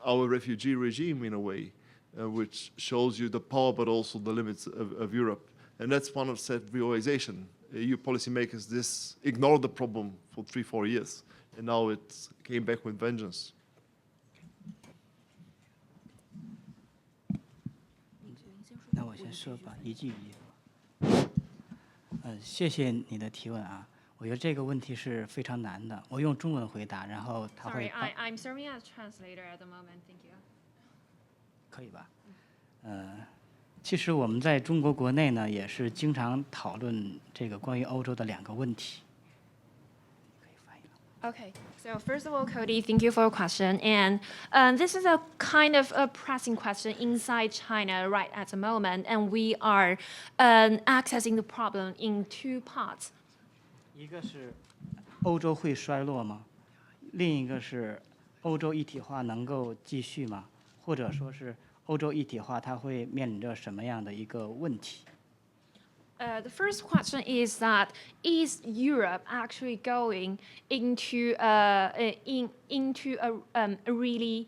our refugee regime in a way, which shows you the power but also the limits of Europe. And that's one of said realization. EU policymakers ignored the problem for 3-4 years, and now it came back with vengeance. 那我先说吧，一句一句。谢谢你的提问啊，我觉得这个问题是非常难的。我用中文回答，然后他会。Sorry, I'm serving as translator at the moment. Thank you. 可以吧？其实我们在中国国内呢，也是经常讨论这个关于欧洲的2个问题。 Okay, so first of all, Cody, thank you for your question. And this is a kind of a pressing question inside China right at the moment, and we are accessing the problem in 2 parts. 一个是欧洲会衰落吗？另一个是欧洲一体化能够继续吗？或者说是欧洲一体化它会面临着什么样的一个问题？ The first question is that is Europe actually going into a really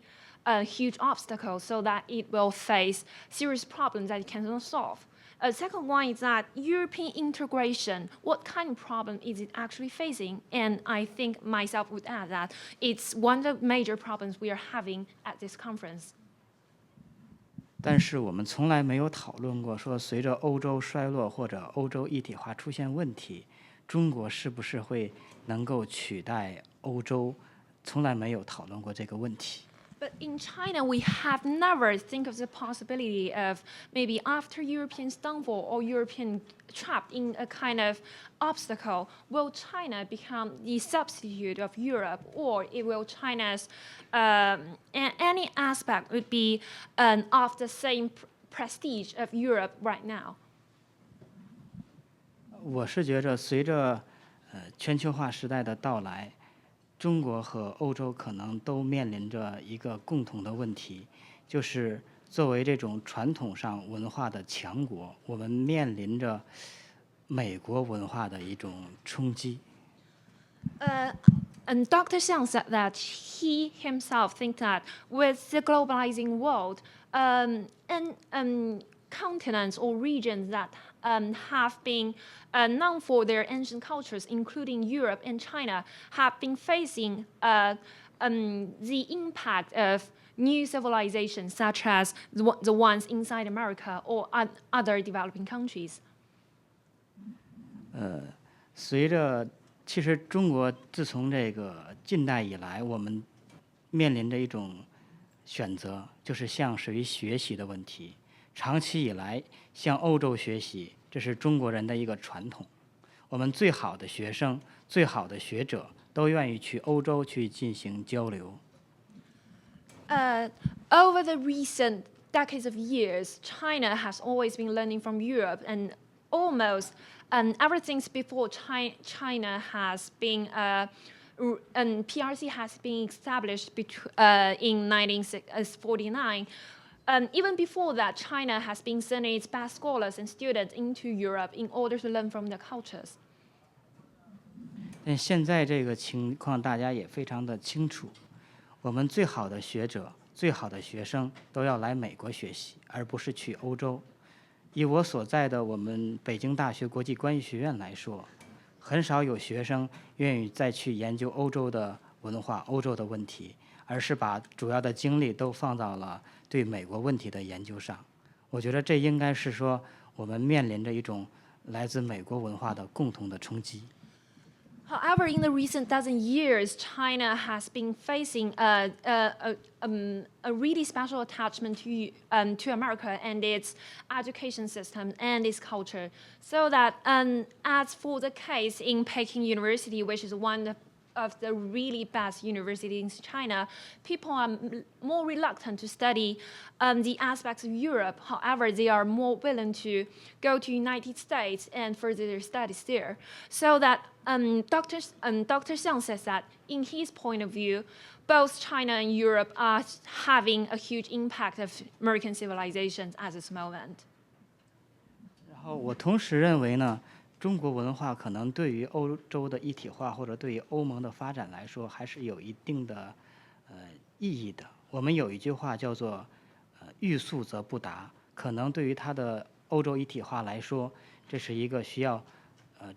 huge obstacle so that it will face serious problems that it cannot solve? Second one is that European integration, what kind of problem is it actually facing? And I think myself would add that it's one of the major problems we are having at this conference. 但是我们从来没有讨论过说，随着欧洲衰落或者欧洲一体化出现问题，中国是不是会能够取代欧洲？从来没有讨论过这个问题。 But in China, we have never think of the possibility of maybe after European downfall or European trapped in a kind of obstacle, will China become the substitute of Europe, or it will China's any aspect would be of the same prestige of Europe right now? 我是觉着随着全球化时代的到来。 中国和欧洲可能都面临着一个共同的问题，就是作为这种传统上文化的强国，我们面临着美国文化的一种冲击。And Dr. Xiang said that he himself thinks that with the globalizing world, continents or regions that have been known for their ancient cultures, including Europe and China, have been facing the impact of new civilizations, such as the ones inside America or other developing countries. 随着其实中国自从这个近代以来，我们面临着一种选择，就是向谁学习的问题。 长期以来，向欧洲学习，这是中国人的一个传统。我们最好的学生、最好的学者都愿意去欧洲去进行交流。Over the recent decades of years, China has always been learning from Europe, and almost ever since before China has been. And PRC has been established in 1949. Even before that, China has been sending its best scholars and students into Europe in order to learn from their cultures. 但现在这个情况大家也非常的清楚，我们最好的学者、最好的学生都要来美国学习，而不是去欧洲。以我所在的我们北京大学国际关系学院来说，很少有学生愿意再去研究欧洲的文化、欧洲的问题。 而是把主要的精力都放到了对美国问题的研究上，我觉得这应该是说我们面临着一种来自美国文化的共同的冲击。however, in the recent dozen years, China has been facing a really special attachment to America and its education system and its culture. So that, as for the case in Peking University, which is one of the really best universities in China, people are more reluctant to study the aspects of Europe. However, they are more willing to go to United States and further their studies there. So that Dr. Xiang says that in his point of view, both China and Europe are having a huge impact of American civilization at this moment. 然后我同时认为呢，中国文化可能对于欧洲的一体化或者对于欧盟的发展来说，还是有一定的意义的。我们有一句话叫做欲速则不达，可能对于它的欧洲一体化来说，这是一个需要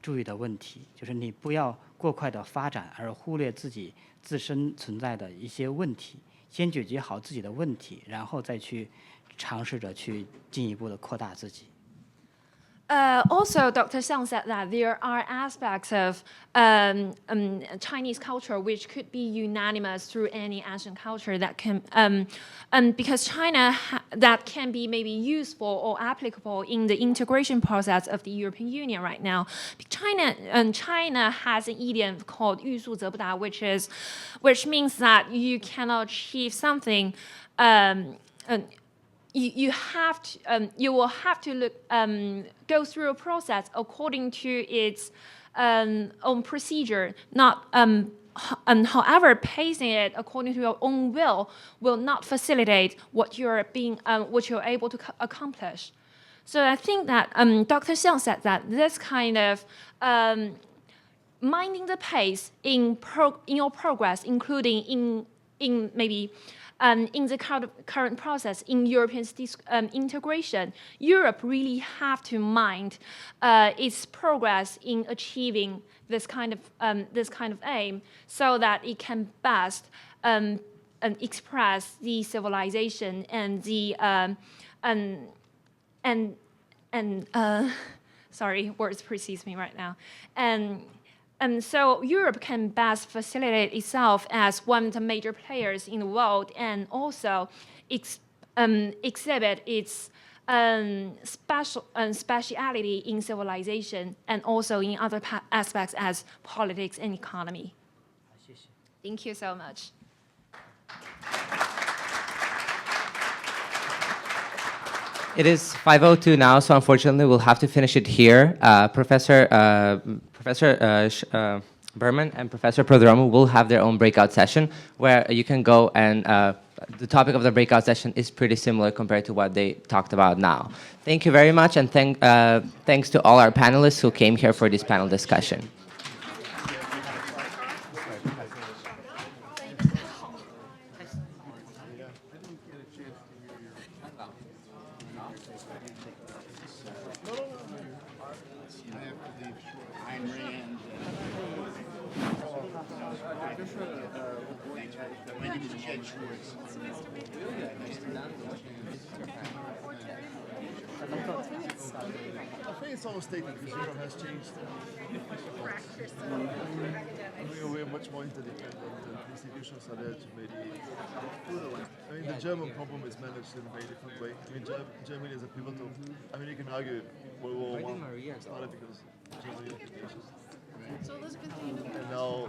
注意的问题，就是你不要过快的发展而忽略自己自身存在的一些问题，先解决好自己的问题，然后再去尝试着去进一步的扩大自己。Also, Dr. Xiang said that there are aspects of Chinese culture which could be unanimous through any Asian culture that can, because China that can be maybe useful or applicable in the integration process of the European Union right now. China has an idiom called 欲速则不达, which means that you cannot achieve something. You will have to look, go through a process according to its own procedure. Not, however, pacing it according to your own will not facilitate what you're able to accomplish. So I think that Dr. Xiang said that this kind of minding the pace in your progress, including in maybe. In the current process in European integration, Europe really have to mind its progress in achieving this kind of aim, so that it can best express the civilization and the sorry, words precede me right now, and so Europe can best facilitate itself as one of the major players in the world, and also exhibit its speciality in civilization and also in other aspects as politics and economy. Thank you so much. It is 5:02 now, so unfortunately we'll have to finish it here. Professor Berman and Professor Prodromou will have their own breakout session where you can go and the topic of the breakout session is pretty similar compared to what they talked about now. Thank you very much, and thanks to all our panelists who came here for this panel discussion. I think it's almost stated because Europe has changed. We're much more interdependent. The institutions are there to maybe. I mean, the German problem is managed in a very different way. I mean, Germany is a pivotal. I mean, you can argue World War I started because Germany occupation. So Elizabeth, And now,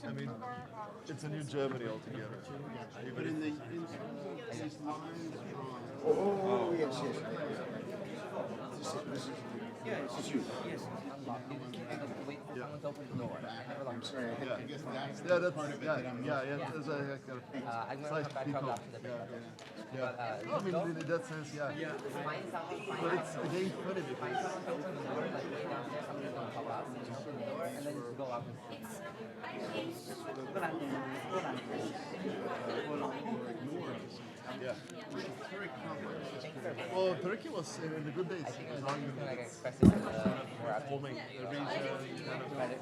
I mean, it's a new Germany altogether. But in these lines, oh, yes. This is you. Yes. I'm sorry. I guess that's part of it. There's a slight peacock. I mean, in that sense, yeah. But it's again funny because. Yeah. Well, Turkey was in the good days. It was forming the region,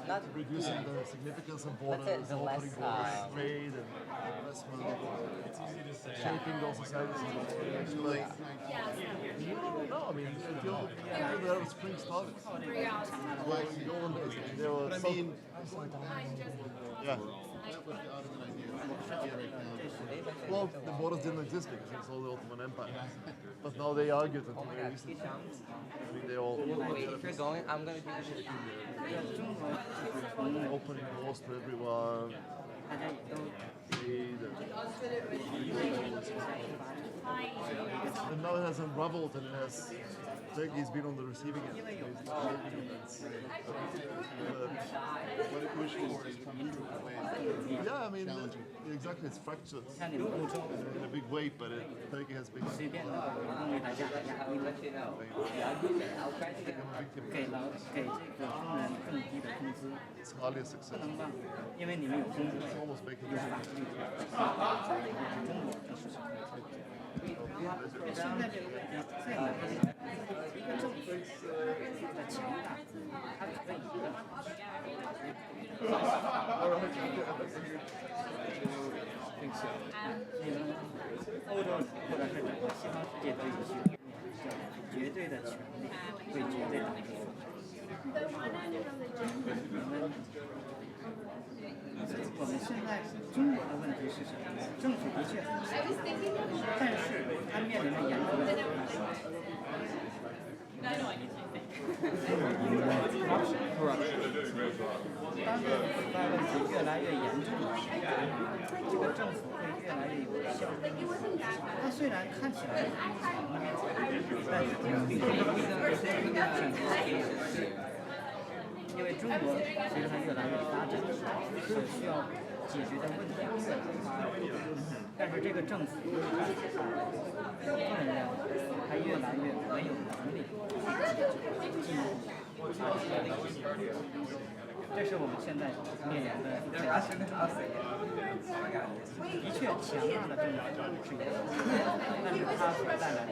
kind of reducing the significance of borders, opening borders, trade and investment, shaping those societies. No, I mean, until the Arab Spring started. Well, in the golden days, they were seen. Yeah. Well, the borders didn't exist because it's all the Ottoman Empire. But now they argued until very recently. I mean, they all. Wait, if you're going, I'm going to be opening doors to everyone. And now it has unraveled and it has. Turkey's been on the receiving end. Yeah, I mean, exactly, it's fractured in a big way, but Turkey has been. It's hardly a success. It's almost making it. 一个政府的强大，它可以欧洲或者是整个西方世界都有绝对的权利，对绝对的利益。我们现在中国的问题是什么？政府的确很强，但是它面临着严重的当这个腐败问题越来越严重的时候，这个政府会越来越有效。它虽然看起来很强，但是因为中国随着它越来越发展，所需要解决的问题越来越多，但是这个政府，我个人认为，它越来越没有能力进入长期的历史。这是我们现在面临的最大情况。的确，强大的政府是有，但是它所带来的